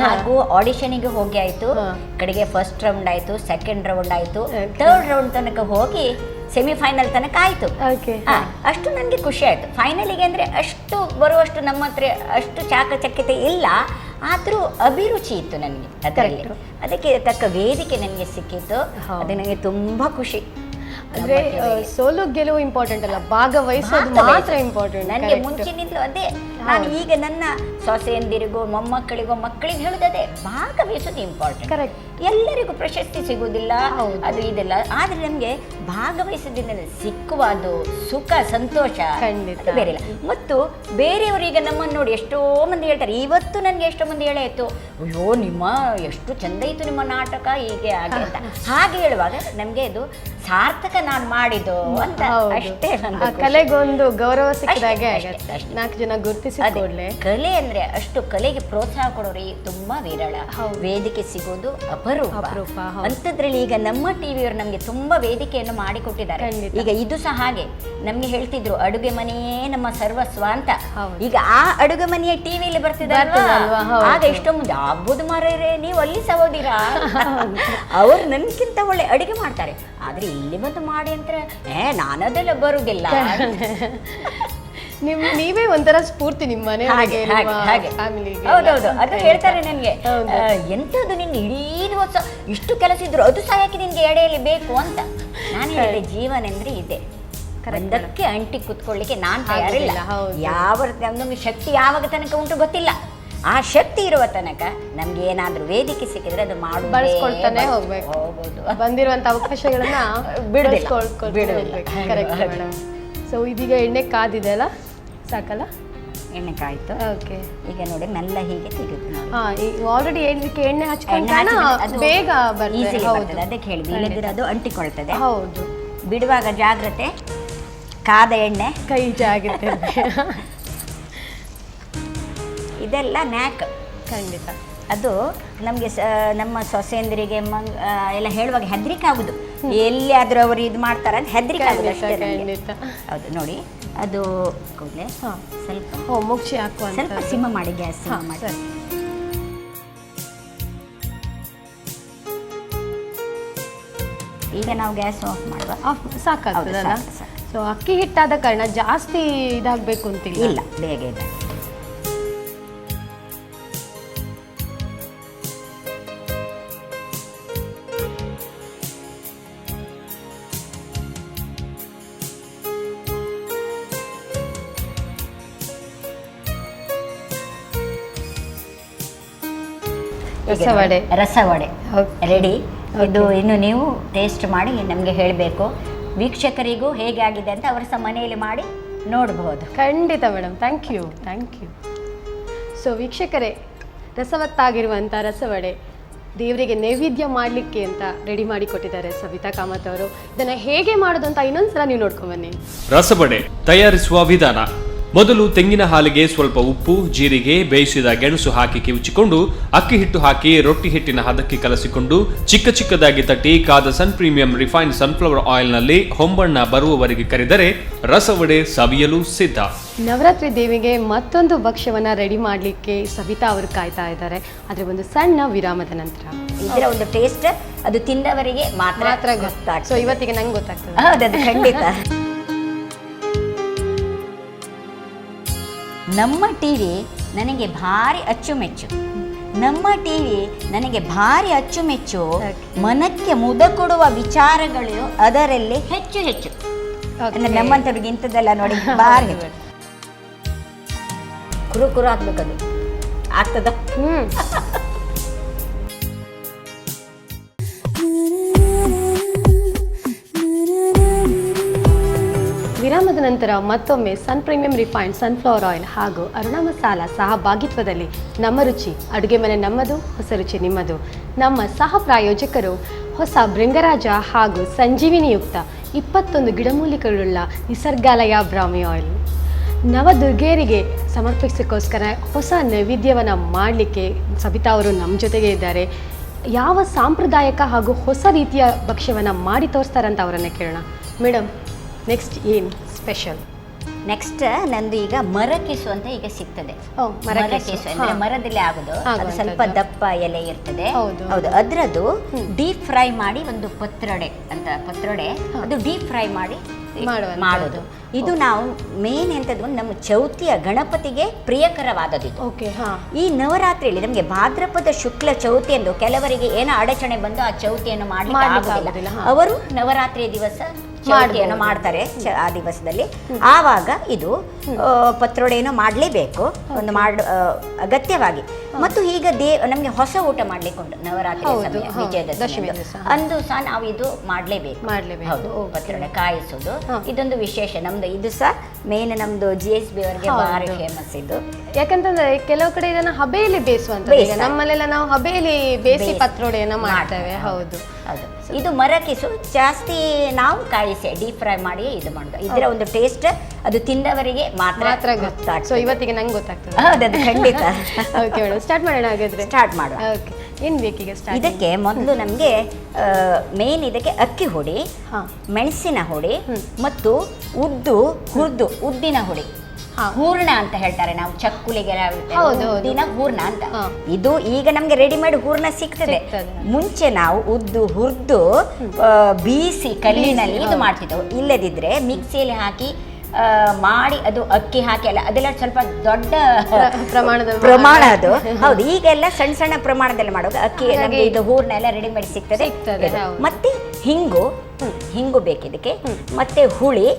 ಹಾಗೂ ಆಡಿಷನಿಗೆ ಹೋಗಿ ಆಯಿತು. ಕಡೆಗೆ ಫಸ್ಟ್ ರೌಂಡ್ ಆಯಿತು, ಸೆಕೆಂಡ್ ರೌಂಡ್ ಆಯಿತು, ಥರ್ಡ್ ರೌಂಡ್ ತನಕ ಹೋಗಿ ಸೆಮಿಫೈನಲ್ ತನಕ ಆಯಿತು. ಅಷ್ಟು ನನಗೆ ಖುಷಿ ಆಯಿತು. ಫೈನಲಿಗೆ ಅಂದರೆ ಅಷ್ಟು ಬರುವಷ್ಟು ನಮ್ಮ ಹತ್ರ ಅಷ್ಟು ಚಾಕಚಕ್ಯತೆ ಇಲ್ಲ, ಆದರೂ ಅಭಿರುಚಿ ಇತ್ತು ನನಗೆ ಅದರಲ್ಲಿ. ಅದಕ್ಕೆ ತಕ್ಕ ವೇದಿಕೆ ನನಗೆ ಸಿಕ್ಕಿತ್ತು. ಅದು ನನಗೆ ತುಂಬ ಖುಷಿ. ಅಂದ್ರೆ ಸೋಲು ಗೆಲುವು ಇಂಪಾರ್ಟೆಂಟ್ ಅಲ್ಲ, ಭಾಗವಹಿಸೋದು ಮಾತ್ರ ಇಂಪಾರ್ಟೆಂಟ್. ನನಗೆ ಮುಂಚಿನಿಂದಲೂ ಅದೇ. ನಾನು ಈಗ ನನ್ನ ಸೊಸೆಯಂದಿರಿಗೂ ಮೊಮ್ಮಕ್ಕಳಿಗೂ ಮಕ್ಕಳಿಗೆ ಹೇಳುವುದೇ ಭಾಗವಹಿಸೋದು ಇಂಪಾರ್ಟೆಂಟ್. ಕರೆಕ್ಟ್. ಎಲ್ಲರಿಗೂ ಪ್ರಶಸ್ತಿ ಸಿಗುವುದಿಲ್ಲ, ಅದು ಇದೆಲ್ಲ. ಆದರೆ ನಮಗೆ ಭಾಗವಹಿಸೋದ್ರಿಂದ ಸಿಕ್ಕುವ ಅದು ಸುಖ ಸಂತೋಷ ಬೇರೆ ಇಲ್ಲ. ಮತ್ತು ಬೇರೆಯವರೀಗ ನಮ್ಮನ್ನು ನೋಡಿ ಎಷ್ಟೋ ಮಂದಿ ಹೇಳ್ತಾರೆ. ಇವತ್ತು ನನಗೆ ಎಷ್ಟೋ ಮಂದಿ ಹೇಳಾಯಿತು, ಅಯ್ಯೋ ನಿಮ್ಮ ಎಷ್ಟು ಚಂದ ಇತ್ತು ನಿಮ್ಮ ನಾಟಕ, ಹೀಗೆ ಹಾಗೆ ಅಂತ. ಹಾಗೆ ಹೇಳುವಾಗ ನಮಗೆ ಇದು ಸಾರ್ಥಕ ನಾನು ಮಾಡಿದ್ದು ಅಂತ ಅಷ್ಟೇ. ಕಲೆಗೊಂದು ಗೌರವ ಸಿಕ್ಕಿದಾಗೆ ನಾಲ್ಕು ಜನ ಗುರುತಿಸಿಕೊಳ್ಳೆ. ಕಲೆ ಅಂದ್ರೆ ಅಷ್ಟು ಕಲೆಗೆ ಪ್ರೋತ್ಸಾಹ ಕೊಡೋರು ತುಂಬಾ ವಿರಳ, ವೇದಿಕೆ ಸಿಗೋದು ಅಪರೂಪ. ಅಂಥದ್ರಲ್ಲಿ ಈಗ ನಮ್ಮ ಟಿವಿಯವರು ನಮ್ಗೆ ತುಂಬಾ ವೇದಿಕೆಯನ್ನು ಮಾಡಿಕೊಟ್ಟಿದ್ದಾರೆ. ಈಗ ಇದು ಸಹ ಹಾಗೆ ನಮ್ಗೆ ಹೇಳ್ತಿದ್ರು ಅಡುಗೆ ಮನೆಯೇ ನಮ್ಮ ಸರ್ವಸ್ವ ಅಂತ. ಈಗ ಆ ಅಡುಗೆ ಮನೆಯ ಟಿವಿಯಲ್ಲಿ ಬರ್ತಿದ್ದಾರೆ. ಆಗ ಎಷ್ಟೋ ಮುಂದೆ ಆಗ್ಬೋದು ಮಾರೇ ನೀವು ಅಲ್ಲಿ ಸಹೋದಿರಾ, ಅವ್ರು ನನ್ಗಿಂತ ಒಳ್ಳೆ ಅಡುಗೆ ಮಾಡ್ತಾರೆ, ಆದ್ರೆ ಇಲ್ಲಿ ಬಂದು ಮಾಡಿ ಅಂತ ನಾನದೆಲ್ಲ ಬರುದಿಲ್ಲ. ನೀವೇ ಒಂಥರ ಸ್ಫೂರ್ತಿ ನಿಮ್ಮ ಮನೆಯವರಿಗೆ, ಫ್ಯಾಮಿಲಿಗೆ. ಹೌದೌದು, ಅದು ಹೇಳ್ತಾರೆ ನನಗೆ. ಎಂಥದ್ದು ನಿನ್ನ ಇಡೀ ದಿವಸ ಇಷ್ಟು ಕೆಲಸ ಇದ್ರು ಅದು ಸಹ ಯಾಕೆ ನಿನ್ಗೆ ಎಡೆಯಲ್ಲಿ ಬೇಕು ಅಂತ. ನಾನು ಹೇಳಿದೆ ಜೀವನ ಅಂದ್ರೆ ಇದೆ, ಒಂದಕ್ಕೆ ಅಂಟಿ ಕುತ್ಕೊಳ್ಳಿಕ್ಕೆ ನಾನು ತಯಾರಿಲ್ಲ. ಯಾವ ನಮ್ಗೆ ಶಕ್ತಿ ಯಾವಾಗ ತನಕ ಉಂಟು ಗೊತ್ತಿಲ್ಲ. ಆ ಶಕ್ತಿ ಇರುವ ತನಕ ನಮ್ಗೆ ಏನಾದ್ರೂ ವೇದಿಕೆ ಸಿಕ್ಕಿದ್ರೆ ಅದು ಬಳಸ್ಕೊಳ್ತಾನೆ ಹೋಗ್ಬೇಕು. ಬಂದಿರುವಂತ ಅವಕಾಶಗಳನ್ನ ಬಿಡಬೇಕು. Correct madam. ಸೊ ಇದೀಗ ಎಣ್ಣೆ ಕಾದಿದೆ ಅಲ್ಲ, ಸಾಕಲ್ಲ? ಎಣ್ಣೆ ಕಾಯ್ತು. ಓಕೆ. ಈಗ ನೋಡಿ ಮೆಲ್ಲ ಹೀಗೆ ತೆಗೆದು ಆಲ್ರೆಡಿ ಎಣ್ಣೆ ಹಚ್ಕೊಂಡು ಬೇಗ ಬರ್ತದೆ. ಅದಕ್ಕೆ ಹೇಳಿದ್ವಿ, ಇಲ್ಲದಿದ್ರೆ ಅದು ಅಂಟಿಕೊಳ್ತದೆ. ಹೌದು. ಬಿಡುವಾಗ ಜಾಗ್ರತೆ, ಕಾದ ಎಣ್ಣೆ ಕೈ ಜಾಗ್ರತೆ. ಇದೆಲ್ಲ ನ್ಯಾಕ್ ಖಂಡಿತ. ಅದು ನಮಗೆ ನಮ್ಮ ಸೊಸೆಯಂದಿರಿಗೆ ಎಲ್ಲ ಹೇಳುವಾಗ ಹೆದರಿಕೆ ಆಗುದು. ಎಲ್ಲಿ ಆದ್ರೂ ಅವರು ಇದು ಮಾಡ್ತಾರೆ ಅಂತ ಹೆದರಿಕೆ ಆಗುದು ಅಷ್ಟೇ. ಹೌದು ನೋಡಿ, ಅದು ಕೂಡಲೇ ಸ್ವಲ್ಪ ಮುಚ್ಚಿ ಹಾಕುವ, ಸ್ವಲ್ಪ ಸಿಮ ಮಾಡಿ, ಗ್ಯಾಸ್ ಸಿಮ ಮಾಡಿ. ಈಗ ನಾವು ಗ್ಯಾಸ್ ಆಫ್ ಮಾಡುವ. ಸಾಕಾಗ್ತದಲ್ಲ? ಸೊ ಅಕ್ಕಿ ಹಿಟ್ಟಾದ ಕಾರಣ ಜಾಸ್ತಿ ಇದಾಗಬೇಕು ಅಂತಿಲ್ಲ. ಇಲ್ಲ, ಬೇಗ ಇದೆ. ರಸವಡೆ ರೆಡಿ. ಇದು ಇನ್ನು ನೀವು ಟೇಸ್ಟ್ ಮಾಡಿ ನಮಗೆ ಹೇಳಬೇಕು. ವೀಕ್ಷಕರಿಗೂ ಹೇಗೆ ಆಗಿದೆ ಅಂತ ಅವರು ಸಹ ಮನೆಯಲ್ಲಿ ಮಾಡಿ ನೋಡಬಹುದು. ಖಂಡಿತ ಮೇಡಮ್, ಥ್ಯಾಂಕ್ ಯು. ಸೊ ವೀಕ್ಷಕರೇ, ರಸವತ್ತಾಗಿರುವಂಥ ರಸವಡೆ ದೇವರಿಗೆ ನೈವೇದ್ಯ ಮಾಡಲಿಕ್ಕೆ ಅಂತ ರೆಡಿ ಮಾಡಿ ಕೊಟ್ಟಿದ್ದಾರೆ ಸವಿತಾ ಕಾಮತ್ ಅವರು. ಇದನ್ನು ಹೇಗೆ ಮಾಡೋದು ಅಂತ ಇನ್ನೊಂದ್ಸಲ ನೀವು ನೋಡ್ಕೊಂಬನ್ನಿ. ರಸವಡೆ ತಯಾರಿಸುವ ವಿಧಾನ: ಮೊದಲು ತೆಂಗಿನ ಹಾಲಿಗೆ ಸ್ವಲ್ಪ ಉಪ್ಪು, ಜೀರಿಗೆ, ಬೇಯಿಸಿದ ಗೆಣಸು ಹಾಕಿ ಕಿವುಚಿಕೊಂಡು ಅಕ್ಕಿ ಹಿಟ್ಟು ಹಾಕಿ ರೊಟ್ಟಿ ಹಿಟ್ಟಿನ ಹದಕ್ಕೆ ಕಲಸಿಕೊಂಡು ಚಿಕ್ಕ ಚಿಕ್ಕದಾಗಿ ತಟ್ಟಿ ಕಾದ ಸನ್ ಪ್ರೀಮಿಯಂ ರಿಫೈನ್ಡ್ ಸನ್ಫ್ಲವರ್ ಆಯಿಲ್ನಲ್ಲಿ ಹೊಂಬಣ್ಣ ಬರುವವರೆಗೆ ಕರಿದರೆ ರಸವಡೆ ಸವಿಯಲು ಸಿದ್ಧ. ನವರಾತ್ರಿ ದೇವಿಗೆ ಮತ್ತೊಂದು ಭಕ್ಷ್ಯವನ್ನ ರೆಡಿ ಮಾಡಲಿಕ್ಕೆ ಸವಿತಾ ಅವರು ಕಾಯ್ತಾ ಇದ್ದಾರೆ. ಆದರೆ ಒಂದು ಸಣ್ಣ ವಿರಾಮದ ನಂತರ ಇದರ ಒಂದು ಟೇಸ್ಟ್ ಅದು ತಿಂದವರಿಗೆ ಮಾತ್ರ ಗೊತ್ತಾಗ್ತದೆ. ಸೊ ಇವತ್ತಿಗೆ ನಂಗೆ ಗೊತ್ತಾಗ್ತದೆ. ಹೌದದು ಖಂಡಿತ. ನಮ್ಮ ಟಿವಿ ನನಗೆ ಭಾರಿ ಅಚ್ಚುಮೆಚ್ಚು. ನಮ್ಮ ಟಿವಿ ನನಗೆ ಭಾರಿ ಅಚ್ಚುಮೆಚ್ಚು. ಮನಕ್ಕೆ ಮುದ ಕೊಡುವ ವಿಚಾರಗಳು ಅದರಲ್ಲಿ ಹೆಚ್ಚು ಹೆಚ್ಚು. ಅಂದ್ರೆ ನಮ್ಮಂತವ್ರಿಗೆ ಇಂಥದ್ದೆಲ್ಲ ನೋಡಿ ಭಾರಿ ಕುರು ಆಗ್ಬೇಕದು. ಆಗ್ತದ? ವಿರಾಮದ ನಂತರ ಮತ್ತೊಮ್ಮೆ ಸನ್ ಪ್ರೀಮಿಯಂ ರಿಫೈನ್ಡ್ ಸನ್ಫ್ಲವರ್ ಆಯಿಲ್ ಹಾಗೂ ಅರುಣಾ ಮಸಾಲ ಸಹ ಭಾಗಿತ್ವದಲ್ಲಿ ನಮ್ಮ ರುಚಿ ಅಡುಗೆ ಮನೆ ನಮ್ಮದು, ಹೊಸ ರುಚಿ ನಿಮ್ಮದು. ನಮ್ಮ ಸಹ ಪ್ರಾಯೋಜಕರು ಹೊಸ ಭೃಂಗರಾಜ ಹಾಗೂ ಸಂಜೀವಿನಿಯುಕ್ತ 21 ಗಿಡಮೂಲಿಕೆಗಳುಳ್ಳ ನಿಸರ್ಗಾಲಯ ಬ್ರಾಹ್ಮಿ ಆಯಿಲ್ ನವದುರ್ಗೆಯರಿಗೆ ಸಮರ್ಪಿಸೋಕ್ಕೋಸ್ಕರ ಹೊಸ ನೈವೇದ್ಯವನ್ನು ಮಾಡಲಿಕ್ಕೆ ಸಬಿತಾ ಅವರು ನಮ್ಮ ಜೊತೆಗೆ ಇದ್ದಾರೆ. ಯಾವ ಸಾಂಪ್ರದಾಯಿಕ ಹಾಗೂ ಹೊಸ ರೀತಿಯ ಭಕ್ಷ್ಯವನ್ನು ಮಾಡಿ ತೋರಿಸ್ತಾರಂತ ಅವರನ್ನು ಕೇಳೋಣ. ಮೇಡಮ್, ನೆಕ್ಸ್ಟ್ ಏನು ಸ್ಪೆಷಲ್? ನೆಕ್ಸ್ಟ್ ನಂದು ಈಗ ಮರಕೆಸು ಅಂತ ಈಗ ಸಿಗ್ತದೆ. ಮರಕೆಸು ಮರಕೆಸು ಅಂದ್ರೆ ಮರದಲ್ಲೇ ಆಗೋದು, ಅದು ಸ್ವಲ್ಪ ದಪ್ಪ ಎಲೆ ಇರ್ತದೆ. ಹೌದು. ಅದ್ರದ್ದು ಡೀಪ್ ಫ್ರೈ ಮಾಡಿ ಒಂದು ಪತ್ರೊಡೆ ಅಂತ ಅದು ಡೀಪ್ ಫ್ರೈ ಮಾಡಿ ಮಾಡೋದು. ಇದು ನಾವು ಮೇನ್ ಎಂತದ್ದು ನಮ್ಮ ಚೌತಿಯ ಗಣಪತಿಗೆ ಪ್ರಿಯಕರವಾದದ್ದು. ಓಕೆ. ಈ ನವರಾತ್ರಿಯಲ್ಲಿ ನಮಗೆ ಭಾದ್ರಪದ ಶುಕ್ಲ ಚೌತಿ ಎಂದು ಕೆಲವರಿಗೆ ಏನೋ ಅಡಚಣೆ ಬಂದು ಆ ಚೌತಿಯನ್ನು ಮಾಡಲಿಲ್ಲ, ಅವರು ನವರಾತ್ರಿಯ ದಿವಸ ಚೌತಿಯನ್ನು ಮಾಡ್ತಾರೆ. ಆ ದಿವಸದಲ್ಲಿ ಆವಾಗ ಇದು ಪತ್ರೊಡೆಯನ್ನು ಮಾಡಲೇಬೇಕು, ಒಂದು ಅಗತ್ಯವಾಗಿ. ಮತ್ತು ಈಗ ನಮಗೆ ಹೊಸ ಊಟ ಮಾಡ್ಲಿಕ್ಕೆ ಉಂಟು ನವರಾತ್ರಿ ಸಮಯ, ವಿಜಯದಶಮಿ ಅಂದು ಸಹ ನಾವು ಇದು ಮಾಡಲೇಬೇಕು. ಹೌದು, ಪತ್ರೊಡೆ ಕಾಯಿಸೋದು ಇದೊಂದು ವಿಶೇಷ ನಮ್ದು. ಇದು ಸಹ ಮೇನ್ ನಮ್ದು GSB ಅವರಿಗೆ ಭಾರಿ ಫೇಮಸ್ ಇದು. ಯಾಕಂತಂದ್ರೆ ಕೆಲವು ಕಡೆ ಇದನ್ನ ಹಬೆಯಲ್ಲಿ ಬೇಯಿಸುವಂತ, ನಮ್ಮಲ್ಲೆಲ್ಲ ನಾವು ಹಬೆಯಲ್ಲಿ ಬೇಯಿಸಿ ಪತ್ರೊಡೆಯನ್ನ ಮಾಡ್ತೇವೆ. ಹೌದು ಹೌದು. ಇದು ಮರಕೆಸು ಜಾಸ್ತಿ ನಾವು ಕಾಯಿಸಿ ಡೀಪ್ ಫ್ರೈ ಮಾಡಿ ಇದು ಮಾಡೋದು. ಇದರ ಒಂದು ಟೇಸ್ಟ್ ಅದು ತಿಂದವರಿಗೆ ಮಾತ್ರ ಗೊತ್ತಾಗ್ತದೆ. ಸೊ ಇವತ್ತಿಗೆ ನಂಗೆ ಗೊತ್ತಾಗ್ತದೆ. ಹೌದು, ಖಂಡಿತ. ಓಕೆ ಮೇಡಮ್, ಸ್ಟಾರ್ಟ್ ಮಾಡೋಣ ಹಾಗಾದ್ರೆ. ಸ್ಟಾರ್ಟ್ ಮಾಡುವ. ಓಕೆ, ಏನು ಬೇಕೀಗ ಸ್ಟಾರ್ಟ್? ಇದಕ್ಕೆ ಮೊದಲು ನಮಗೆ ಮೇನ್ ಇದಕ್ಕೆ ಅಕ್ಕಿ ಹುಡಿ, ಮೆಣಸಿನ ಹುಡಿ ಮತ್ತು ಉದ್ದಿನ ಹುಡಿ, ಹೂರ್ಣ ಅಂತ ಹೇಳ್ತಾರೆ ನಾವು ಚಕ್ಕುಲಿಗೆ ಉದ್ದಿನ ಹೂರ್ಣ ಅಂತ. ಇದು ಈಗ ನಮ್ಗೆ ರೆಡಿಮೇಡ್ ಹೂರ್ಣ ಸಿಗ್ತದೆ. ಮುಂಚೆ ನಾವು ಹುರ್ದು ಬೀಸಿ ಕಲ್ಲಿನಲ್ಲಿ ಇದು ಮಾಡ್ತಿದ್ದೆವು. ಇಲ್ಲದಿದ್ರೆ ಮಿಕ್ಸಿಯಲ್ಲಿ ಹಾಕಿ ಮಾಡಿ ಅದು ಅಕ್ಕಿ ಹಾಕಿ ಅದೆಲ್ಲ ಸ್ವಲ್ಪ ದೊಡ್ಡ ಪ್ರಮಾಣ ಅದು. ಹೌದು, ಈಗೆಲ್ಲ ಸಣ್ಣ ಸಣ್ಣ ಪ್ರಮಾಣದಲ್ಲಿ ಮಾಡುವಾಗ ಅಕ್ಕಿ ಇದು ಹೂರ್ಣ ಎಲ್ಲ ರೆಡಿಮೇಡ್ ಸಿಗ್ತದೆ. ಮತ್ತೆ ಹಿಂಗು ಬೇಕಿದಕ್ಕೆ, ಮತ್ತೆ ಹುಳಿ,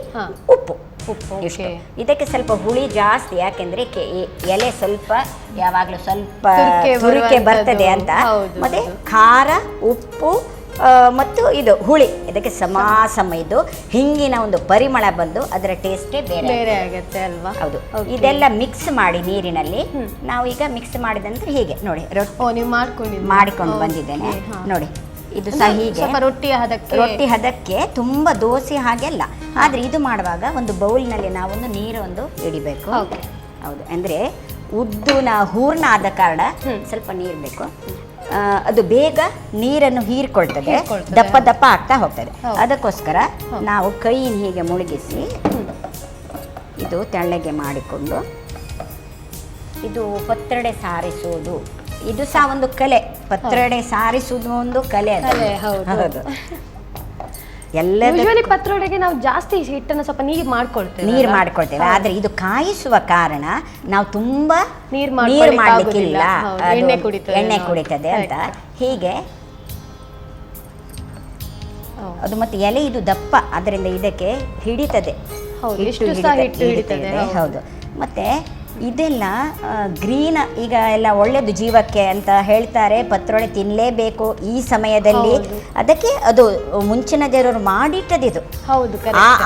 ಉಪ್ಪು. ಇದಕ್ಕೆ ಸ್ವಲ್ಪ ಹುಳಿ ಜಾಸ್ತಿ, ಯಾಕೆಂದ್ರೆ ಎಲೆ ಸ್ವಲ್ಪ ಯಾವಾಗಲೂ ಸ್ವಲ್ಪ ತುರಿಕೆ ಬರ್ತದೆ ಅಂತ. ಮತ್ತೆ ಖಾರ, ಉಪ್ಪು ಮತ್ತು ಇದು ಹುಳಿ ಇದಕ್ಕೆ ಸಮ ಇದು ಹಿಂಗಿನ ಒಂದು ಪರಿಮಳ ಬಂದು ಅದರ ಟೇಸ್ಟೇ ಬೇರೆ ಆಗುತ್ತೆ ಅಲ್ವಾ? ಹೌದು. ಇದೆಲ್ಲ ಮಿಕ್ಸ್ ಮಾಡಿ ನೀರಿನಲ್ಲಿ ನಾವು ಈಗ ಮಿಕ್ಸ್ ಮಾಡಿದಂದ್ರೆ ಹೀಗೆ ನೋಡಿ ಮಾಡಿಕೊಂಡು ಬಂದಿದ್ದೇನೆ ನೋಡಿ. ಇದು ಸಹ ಹೀಗೆ ರೊಟ್ಟಿ ಹದಕ್ಕೆ ತುಂಬಾ ದೋಸೆ ಹಾಗೆ ಅಲ್ಲ, ಆದ್ರೆ ಇದು ಮಾಡುವಾಗ ಒಂದು ಬೌಲ್ನಲ್ಲಿ ನಾವೊಂದು ನೀರೊಂದು ಇಡಿಬೇಕು. ಹೌದು, ಅಂದ್ರೆ ಹೂರ್ಣ ಆದ ಕಾರಣ ಸ್ವಲ್ಪ ನೀರು ಬೇಕು. ಅದು ಬೇಗ ನೀರನ್ನು ಹೀರ್ಕೊಳ್ತದೆ, ದಪ್ಪ ಆಗ್ತಾ ಹೋಗ್ತದೆ. ಅದಕ್ಕೋಸ್ಕರ ನಾವು ಕೈಯನ್ನು ಹೀಗೆ ಮುಳುಗಿಸಿ ಇದು ತೆಳ್ಳಗೆ ಮಾಡಿಕೊಂಡು ಇದು ಪತ್ರೊಡೆ ಸಾರಿಸುವುದು, ಇದು ಸಹ ಒಂದು ಕಲೆ. ಪತ್ರೊಡೆ ಸಾರಿಸುವುದು ಒಂದು ಕಲೆ. ಹೌದು. ಯೂಶುವಲಿ ಪತ್ರೊಡೆಗೆ ನಾವು ಜಾಸ್ತಿ ಹಿಟ್ಟನ್ನು ಸ್ವಲ್ಪ ನೀರು ಮಾಡ್ಕೊಳ್ತೇವೆ. ಆದ್ರೆ ಇದು ಕಾಯಿಸುವ ಕಾರಣ ನಾವು ತುಂಬಾ ನೀರು ಮಾಡ್ಲಿಕ್ಕಿಲ್ಲ, ಎಣ್ಣೆ ಕುಡಿತದೆ ಅಂತ ಹೀಗೆ. ಅದು ಮತ್ತೆ ಎಲೆ ಇದು ದಪ್ಪ, ಅದರಿಂದ ಇದಕ್ಕೆ ಹಿಡಿತದೆ, ಹಿಡಿತದೆ. ಹೌದು. ಮತ್ತೆ ಇದೆಲ್ಲ ಗ್ರೀನ್ ಈಗ ಎಲ್ಲ ಒಳ್ಳೆಯದು ಜೀವಕ್ಕೆ ಅಂತ ಹೇಳ್ತಾರೆ. ಪತ್ರೊಡೆ ತಿನ್ನಲೇಬೇಕು ಈ ಸಮಯದಲ್ಲಿ. ಅದಕ್ಕೆ ಅದು ಮುಂಚಿನ ಜನರು ಮಾಡಿಟ್ಟದಿದು.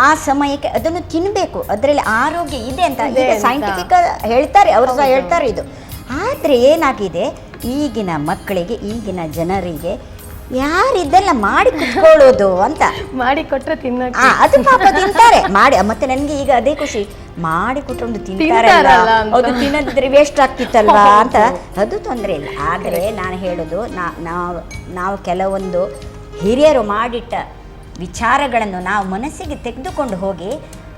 ಆ ಸಮಯಕ್ಕೆ ಅದನ್ನು ತಿನ್ನಬೇಕು, ಅದರಲ್ಲಿ ಆರೋಗ್ಯ ಇದೆ ಅಂತ ಈಗ ಸೈಂಟಿಫಿಕ್ ಹೇಳ್ತಾರೆ, ಅವರು ಸಹ ಹೇಳ್ತಾರೆ ಇದು. ಆದರೆ ಏನಾಗಿದೆ, ಈಗಿನ ಮಕ್ಕಳಿಗೆ, ಈಗಿನ ಜನರಿಗೆ ಯಾರಿದ್ದೆಲ್ಲ ಮಾಡಿ ಕುತ್ಕೊಳ್ಳೋದು ಅಂತ ಮಾಡಿ ಕೊಟ್ಟರೆ ಅದು ಪಾಪ ತಿಂತಾರೆ ಮಾಡಿ. ಮತ್ತೆ ನನಗೆ ಈಗ ಅದೇ ಖುಷಿ, ಮಾಡಿ ಕೊಟ್ಟೊಂದು ತಿಂತಾರಲ್ಲ, ಅದು ತಿನ್ನದಿದ್ರೆ ವೇಸ್ಟ್ ಆಗ್ತಿತ್ತಲ್ವಾ ಅಂತ. ಅದು ತೊಂದರೆ ಇಲ್ಲ. ಆದರೆ ನಾನು ಹೇಳೋದು, ನಾವು ಕೆಲವೊಂದು ಹಿರಿಯರು ಮಾಡಿಟ್ಟ ವಿಚಾರಗಳನ್ನು ನಾವು ಮನಸ್ಸಿಗೆ ತೆಗೆದುಕೊಂಡು ಹೋಗಿ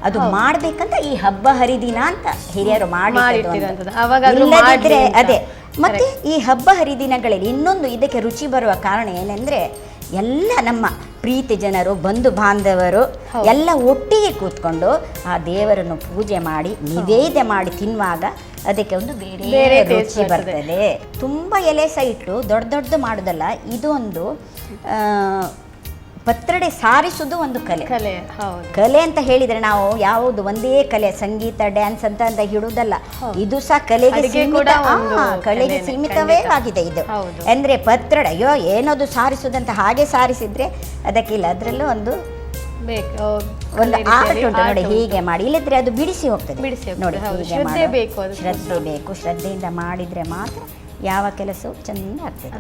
ಅದು ಮಾಡ್ಬೇಕಂತ ಈ ಹಬ್ಬ ಹರಿದಿನ ಅಂತ ಹಿರಿಯರು ಮಾಡಿದ್ರೆ ಅದೇ. ಮತ್ತೆ ಈ ಹಬ್ಬ ಹರಿದಿನಗಳಲ್ಲಿ ಇನ್ನೊಂದು ಇದಕ್ಕೆ ರುಚಿ ಬರುವ ಕಾರಣ ಏನೆಂದ್ರೆ, ಎಲ್ಲ ನಮ್ಮ ಪ್ರೀತಿ ಜನರು, ಬಂಧು ಬಾಂಧವರು ಎಲ್ಲ ಒಟ್ಟಿಗೆ ಕೂತ್ಕೊಂಡು ಆ ದೇವರನ್ನು ಪೂಜೆ ಮಾಡಿ ನಿವೇದ್ಯ ಮಾಡಿ ತಿನ್ನುವಾಗ ಅದಕ್ಕೆ ಒಂದು ಬೇರೆ ರುಚಿ ಬರ್ತದೆ. ತುಂಬಾ ಎಲೆ ಸಹ ಇಟ್ಟು ದೊಡ್ಡ ಮಾಡುದಲ್ಲ, ಇದು ಒಂದು ಪತ್ರೊಡೆ ಸಾರಿಸುವುದು ಒಂದು ಕಲೆ ಅಂತ ಹೇಳಿದ್ರೆ ನಾವು ಯಾವುದು ಒಂದೇ ಕಲೆ, ಸಂಗೀತ, ಡ್ಯಾನ್ಸ್ ಅಂತ ಹಿಡುವುದಲ್ಲ. ಇದು ಸಹ ಕಲೆಗೆ ಸೀಮಿತವೇ ಆಗಿದೆ ಇದು. ಅಂದ್ರೆ ಪತ್ರೊಡೆ ಅಯ್ಯೋ ಏನದು ಸಾರಿಸುವುದಂತ ಹಾಗೆ ಸಾರಿಸಿದ್ರೆ ಅದಕ್ಕಿಲ್ಲ, ಅದರಲ್ಲೂ ಒಂದು ಆರ್ಟ್ ಉಂಟು ನೋಡಿ. ಹೀಗೆ ಮಾಡಿ, ಇಲ್ಲದ್ರೆ ಅದು ಬಿಡಿಸಿ ಹೋಗ್ತದೆ ನೋಡಿ. ಶ್ರದ್ಧೆ ಬೇಕು, ಶ್ರದ್ಧೆಯಿಂದ ಮಾಡಿದ್ರೆ ಮಾತ್ರ ಯಾವ ಕೆಲಸವು ಚೆಂದ ಆಗ್ತದೆ.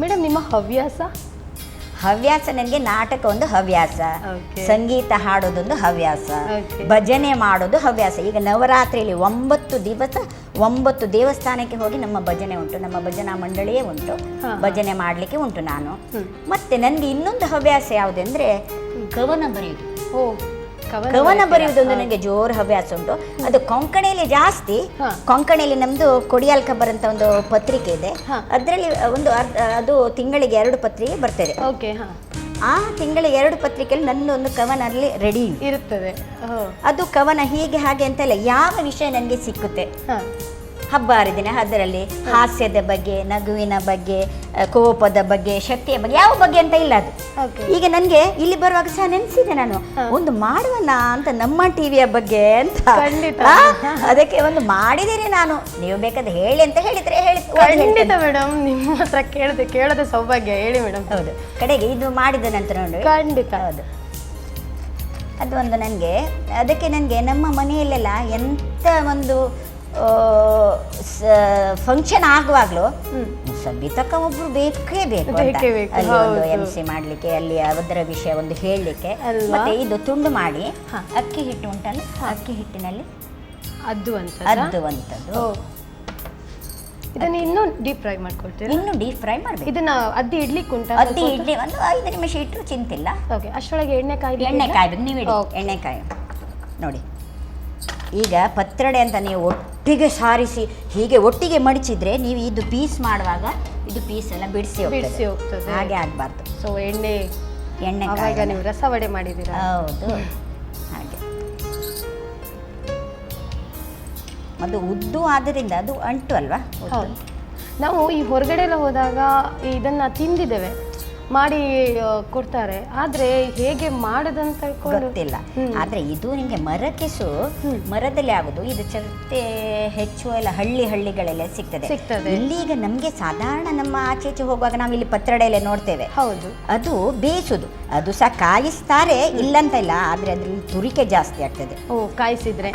ಮೇಡಮ್, ನಿಮ್ಮ ಹವ್ಯಾಸ? ಹವ್ಯಾಸ ನನಗೆ ನಾಟಕ ಒಂದು ಹವ್ಯಾಸ, Okay. ಸಂಗೀತ ಹಾಡೋದೊಂದು ಹವ್ಯಾಸ, Okay. ಭಜನೆ ಮಾಡೋದು ಹವ್ಯಾಸ. ಈಗ ನವರಾತ್ರಿಯಲ್ಲಿ 9 ದಿವಸ 9 ದೇವಸ್ಥಾನಕ್ಕೆ ಹೋಗಿ ನಮ್ಮ ಭಜನೆ ಉಂಟು, ನಮ್ಮ ಭಜನಾ ಮಂಡಳಿಯೇ ಉಂಟು, ಭಜನೆ ಮಾಡಲಿಕ್ಕೆ ಉಂಟು ನಾನು. ಮತ್ತೆ ನನಗೆ ಇನ್ನೊಂದು ಹವ್ಯಾಸ ಯಾವುದೆಂದರೆ ಕವನ ಬರೆಯುವುದು. ಓ ಕವನ ಬರೆಯುವುದೊಂದು ನನಗೆ ಜೋರು ಹವ್ಯಾಸ ಉಂಟು. ಅದು ಕೊಂಕಣಿಯಲ್ಲಿ ಜಾಸ್ತಿ. ಕೊಂಕಣಿಯಲ್ಲಿ ನಮ್ಮದು ಕೊಡಿಯಾಲ್ ಖಬರ್ ಅಂತ ಒಂದು ಪತ್ರಿಕೆ ಇದೆ, ಅದರಲ್ಲಿ ಒಂದು ಅದು ತಿಂಗಳಿಗೆ 2 ಪತ್ರಿಕೆ ಬರ್ತದೆ. ಓಕೆ. ಹಾ, ಆ ತಿಂಗಳಿಗೆ 2 ಪತ್ರಿಕೆಯಲ್ಲಿ ನನ್ನೊಂದು ಕವನ ಅಲ್ಲಿ ರೆಡಿ ಇರುತ್ತದೆ. ಅದು ಕವನ ಹೀಗೆ ಹಾಗೆ ಅಂತಲ್ಲ, ಯಾವ ವಿಷಯ ನನಗೆ ಸಿಕ್ಕುತ್ತೆ. ಹಬ್ಬ ಹರಿದಿನ ಅದರಲ್ಲಿ ಹಾಸ್ಯದ ಬಗ್ಗೆ, ನಗುವಿನ ಬಗ್ಗೆ, ಕೋಪದ ಬಗ್ಗೆ, ಶಕ್ತಿಯ ಬಗ್ಗೆ, ಯಾವ ಬಗ್ಗೆ ಅಂತ ಇಲ್ಲ ಅದು. ಈಗ ನನಗೆ ಇಲ್ಲಿ ಬರುವಾಗ ಸಹ ನೆನೆಸಿದೆ, ನಾನು ಒಂದು ಮಾಡುವಲ್ಲ ಅಂತ ನಮ್ಮ ಟಿವಿಯ ಬಗ್ಗೆ ಅಂತ. ಅದಕ್ಕೆ ಒಂದು ಮಾಡಿದ್ದೀರಿ ನಾನು. ನೀವು ಬೇಕಾದ್ರೆ ಹೇಳಿ ಅಂತ ಹೇಳಿದ್ರೆ ಖಂಡಿತ ಮೇಡಮ್, ನಿಮ್ಮ ಹತ್ರ ಕೇಳೋದೇ ಸೌಭಾಗ್ಯ. ಹೇಳಿ ಮೇಡಮ್. ಹೌದು, ಕಡೆಗೆ ಇದು ಮಾಡಿದ ನಂತರ ನೋಡಿ. ಖಂಡಿತ. ಹೌದು, ಅದು ಒಂದು ನನಗೆ, ಅದಕ್ಕೆ ನನಗೆ ನಮ್ಮ ಮನೆಯಲ್ಲೆಲ್ಲ ಎಂಥ ಒಂದು ಫಂಕ್ಷನ್ ಆಗುವಾಗಲೂ ಸಂಗೀತಕ್ಕ ಒಬ್ರು ಬೇಕೇ ಬೇಕು ಅಂತ. ಅಲ್ಲಿ ಒಂದು MC ಮಾಡಲಿಕ್ಕೆ, ಅಲ್ಲಿ ಅದರ ವಿಷಯ ಒಂದು ಹೇಳಲಿಕ್ಕೆ. ಮತ್ತೆ ಇದು ತುಂಡು ಮಾಡಿ ಅಕ್ಕಿ ಹಿಟ್ಟು ಉಂಟಲ್ಲ, ಅಕ್ಕಿ ಹಿಟ್ಟಿನಲ್ಲಿ ಅದ್ದುವಂಥದ್ದು. ಇದನ್ನ ಇನ್ನೂ ಡೀಪ್ ಫ್ರೈ ಮಾಡ್ಕೊಳ್ತೀರಾ? ಇನ್ನು ಡೀಪ್ ಫ್ರೈ ಮಾಡಬೇಕು. ಇದನ್ನ ಅದ್ದಿ ಇಡ್ಲಿಕ್ಕೆ ಉಂಟಾ? ಅದ್ದಿ ಇಡ್ಲಿ ಒಂದು 5 ನಿಮಿಷ ಇಟ್ಟರು ಚಿಂತಿಲ್ಲ. ಓಕೆ, ಅಷ್ಟರೊಳಗೆ ಎಣ್ಣೆ ಕಾಯ್ಬೇಕು. ನೀವು ಇಡಿ ಎಣ್ಣೆ ಕಾಯಿ. ನೋಡಿ, ಈಗ ಪತ್ರೊಡೆ ಅಂತ ನೀವು ಒಟ್ಟಿಗೆ ಸಾರಿಸಿ ಹೀಗೆ ಒಟ್ಟಿಗೆ ಮಡಚಿದ್ರೆ ನೀವು ಇದು ಪೀಸ್ ಮಾಡುವಾಗ ಇದು ಪೀಸ್ ಎಲ್ಲ ಬಿಡಿಸಿ ಹೋಗ್ತದೆ. ಹಾಗೆ ಆಗಬಾರ್ದು. ಸೊ ಎಣ್ಣೆ ಕಾಯಿ ನೀವು ರಸವಡೆ ಮಾಡಿದ್ದೀರಾ? ಹೌದು, ಹಾಗೆ. ಅದು ಉದ್ದು ಆದ್ದರಿಂದ ಅದು ಅಂಟು ಅಲ್ವಾ. ನಾವು ಈ ಹೊರಗಡೆ ಎಲ್ಲ ಹೋದಾಗ ಇದನ್ನ ತಿಂದಿದ್ದೇವೆ, ಮಾಡಿ ಕೊಡ್ತಾರೆ, ಆದ್ರೆ ಹೇಗೆ ಮಾಡೋದಂತ ಗೊತ್ತಿಲ್ಲ. ಆದ್ರೆ ಇದು ನಿಮಗೆ ಮರಕೆಸು ಮರದಲ್ಲಿ ಆಗುದು. ಇದು ಚತೆ ಹೆಚ್ಚು ಎಲ್ಲ ಹಳ್ಳಿಗಳೆಲ್ಲ ಸಿಗ್ತದೆ. ಇಲ್ಲೀಗ ನಮ್ಗೆ ಸಾಧಾರಣ ನಮ್ಮ ಆಚೆ ಹೋಗುವಾಗ ನಾವು ಇಲ್ಲಿ ಪತ್ರೊಡೆಯಲ್ಲೇ ನೋಡ್ತೇವೆ. ಹೌದು, ಅದು ಬೇಯಿಸುದು, ಅದು ಸಹ ಕಾಯಿಸ್ತಾರೆ, ಇಲ್ಲಂತ ಇಲ್ಲ. ಆದ್ರೆ ಅದ್ರಲ್ಲಿ ತುರಿಕೆ ಜಾಸ್ತಿ ಆಗ್ತದೆ. ಕಾಯಿಸಿದ್ರೆ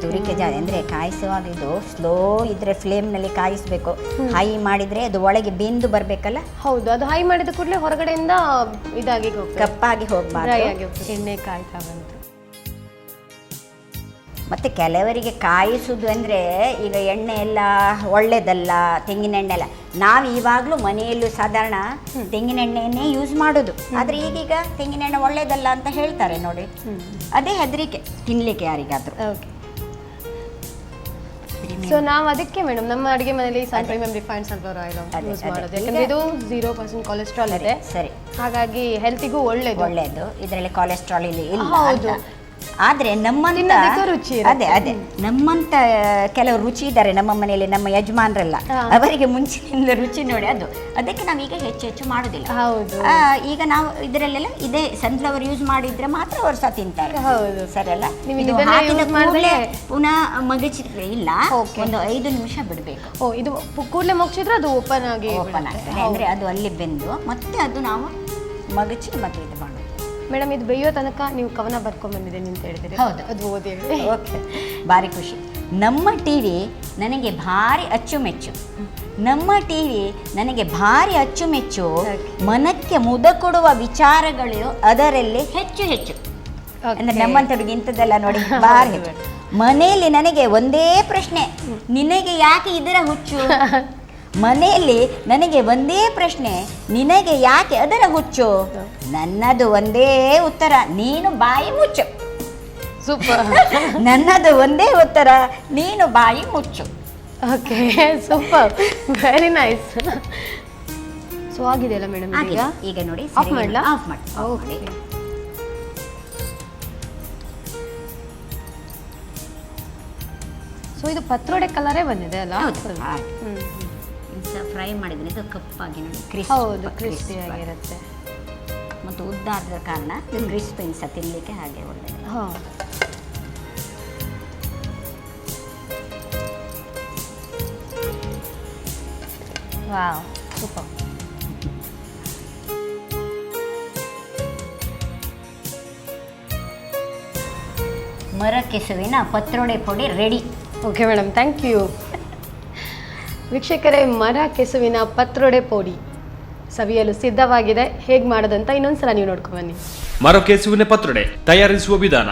ತುರಿಕೆ ಜಾಸ್ತಿ. ಅಂದ್ರೆ ಕಾಯಿಸುವಾಗ ಇದು ಸ್ಲೋ ಇದ್ರೆ ಫ್ಲೇಮ್ ನಲ್ಲಿ ಕಾಯಿಸ್ಬೇಕು. ಹೈ ಮಾಡಿದ್ರೆ ಅದು ಒಳಗೆ ಬೆಂದು ಬರ್ಬೇಕಲ್ಲ. ಹೌದು, ಅದು ಹೈ ಮಾಡಿದ ಕೂಡಲೇ ಹೊರಗಡೆಯಿಂದ ಇದಾಗಿ ಕಪ್ಪಾಗಿ ಹೋಗ್ಬಾರ್ದು, ಎಣ್ಣೆ ಕಾಯ್ತಾ ಬಂತು. ಮತ್ತೆ ಕೆಲವರಿಗೆ ಕಾಯಿಸುದು ಅಂದ್ರೆ ಈಗ ಎಣ್ಣೆ ಎಲ್ಲ ಒಳ್ಳೇದಲ್ಲ, ತೆಂಗಿನ ಎಣ್ಣೆ ಎಲ್ಲ. ನಾವು ಇವಾಗಲೂ ಮನೆಯಲ್ಲೂ ಸಾಧಾರಣ ತೆಂಗಿನ ಎಣ್ಣೆಯನ್ನೇ ಯೂಸ್ ಮಾಡೋದು. ಆದ್ರೆ ಈಗೀಗ ತೆಂಗಿನ ಎಣ್ಣೆ ಒಳ್ಳೇದಲ್ಲ ಅಂತ ಹೇಳ್ತಾರೆ ನೋಡಿ. ಅದೇ ಹೆದರಿಕೆ ತಿನ್ಲಿಕ್ಕೆ ಯಾರಿಗಾದ್ರೂ. ಸೊ ನಾವು ಅದಕ್ಕೆ ಮೇಡಮ್ ನಮ್ಮ ಅಡುಗೆ ಮನೆಯಲ್ಲಿ Sun Premium refined sunflower oil use ಮಾಡೋದು. ಯಾಕಂದ್ರೆ ಇದು 0% ಕೊಲೆಸ್ಟ್ರಾಲ್ ಇದೆ. ಸರಿ, ಹಾಗಾಗಿ ಹೆಲ್ತಿಗೂ ಒಳ್ಳೇದು. ಇದರಲ್ಲಿ ಕೊಲೆಸ್ಟ್ರಾಲ್ ಇಲ್ಲ. ಹೌದು, ಆದ್ರೆ ನಮ್ಮಂತ ಅದೇ ನಮ್ಮಂತ ಕೆಲವು ರುಚಿ ಇದ್ದಾರೆ ನಮ್ಮ ಮನೆಯಲ್ಲಿ, ನಮ್ಮ ಯಜಮಾನ್ರೆಲ್ಲ. ಅವರಿಗೆ ಮುಂಚಿನಿಂದ ರುಚಿ ನೋಡಿ ಅದು. ಅದಕ್ಕೆ ನಾವೀಗ ಹೆಚ್ಚು ಮಾಡುದಿಲ್ಲ. ಹೌದು, ಈಗ ನಾವು ಇದರಲ್ಲೆಲ್ಲ ಇದೇ ಸನ್ಫ್ಲವರ್ ಯೂಸ್ ಮಾಡಿದ್ರೆ ಮಾತ್ರ ವರ್ಷ ತಿಂತಾರೆ. ಹೌದು, ಸರಿ ಅಲ್ಲ. ಪುನಃ ಮಗಚಿದ್ರೆ ಇಲ್ಲ, ಒಂದು 5 ನಿಮಿಷ ಬಿಡಬೇಕು. ಇದು ಕೂಡಲೇ ಮುಗಿಸಿದ್ರೆ ಅದು ಓಪನ್ ಆಗ್ತದೆ. ಅಂದ್ರೆ ಅದು ಅಲ್ಲಿ ಬೆಂದು ಮತ್ತೆ ಅದು ನಾವು ಮಗಚಿ ಮತ್ತೆ ಇದು ಮಾಡೋದು. ಮೇಡಮ್, ಇದು ಬೇಯೋ ತನಕ ನೀವು ಕವನ ಬರ್ಕೊಂಡ್ ಬಂದಿದ್ದೇನೆ ಅಂತ ಹೇಳಿದ್ರೆ. ಹೌದು, ಅದು ಓದಿ. ಓಕೆ, ಭಾರಿ ಖುಷಿ. ನಮ್ಮ ಟಿವಿ ನನಗೆ ಭಾರಿ ಅಚ್ಚುಮೆಚ್ಚು. ನಮ್ಮ ಟಿವಿ ನನಗೆ ಭಾರಿ ಅಚ್ಚುಮೆಚ್ಚು. ಮನಕ್ಕೆ ಮುದ ಕೊಡುವ ವಿಚಾರಗಳು ಅದರಲ್ಲಿ ಹೆಚ್ಚು. ಅಂದ್ರೆ ನಮ್ಮಂತವ್ರಿಗೆ ಇಂಥದ್ದೆಲ್ಲ ನೋಡಿ ಭಾರಿ. ಮನೆಯಲ್ಲಿ ನನಗೆ ಒಂದೇ ಪ್ರಶ್ನೆ, ನಿನಗೆ ಯಾಕೆ ಇದರ ಹುಚ್ಚು? ಮನೆಯಲ್ಲಿ ನನಗೆ ಒಂದೇ ಪ್ರಶ್ನೆ, ನಿನಗೆ ಯಾಕೆ ಅದರ ಹುಚ್ಚು? ನನ್ನದು ಒಂದೇ ಉತ್ತರ, ನೀನು ಬಾಯಿ ಮುಚ್ಚು. ಸೂಪರ್. ನನ್ನದು ಒಂದೇ ಉತ್ತರ, ನೀನು ಬಾಯಿ ಮುಚ್ಚು. Okay, super, very nice. So ಆಗಿದೆಯಲ್ಲ ಮೇಡಮ್? ಈಗ ನೋಡಿ, ಆಫ್ ಮಾಡಲಾ? ಆಫ್ ಮಾಡಿ. ಓಕೆ, ಸೊ ಇದು ಪತ್ರೊಡೆ ಕಲರೇ ಬಂದಿದೆ ಅಲ್ಲ? ಫ್ರೈ ಮಾಡಿದ್ರೆ ಇದು ಕಪ್ಪಾಗಿ ನೋಡಿ, ಕ್ರಿಸ್ಪಿ ಆಗಿರುತ್ತೆ. ಮತ್ತು ಉದ್ದಾದ ಕಾರಣ ಕ್ರಿಸ್ಪಿ ಸಹ ತಿನ್ನಲಿಕ್ಕೆ ಹಾಗೆ ಒಳ್ಳೆಯದು. Wow, super. ಮರಕೆಸುವಿನ ಪತ್ರೊಡೆ ಪುಡಿ ready. Okay madam, thank you. ವೀಕ್ಷಕರೇ, ಮರ ಕೆಸುವಿನ ಪತ್ರೊಡೆ ಪುಡಿ ಸವಿಯಲು ಸಿದ್ಧವಾಗಿದೆ. ಹೇಗೆ ಮಾಡೋದಂತ ಇನ್ನೊಂದ್ಸಲ ನೀವು ನೋಡ್ಕೊಂಬನ್ನಿ. ಮರಕೆಸುವಿನ ಪತ್ರೊಡೆ ತಯಾರಿಸುವ ವಿಧಾನ.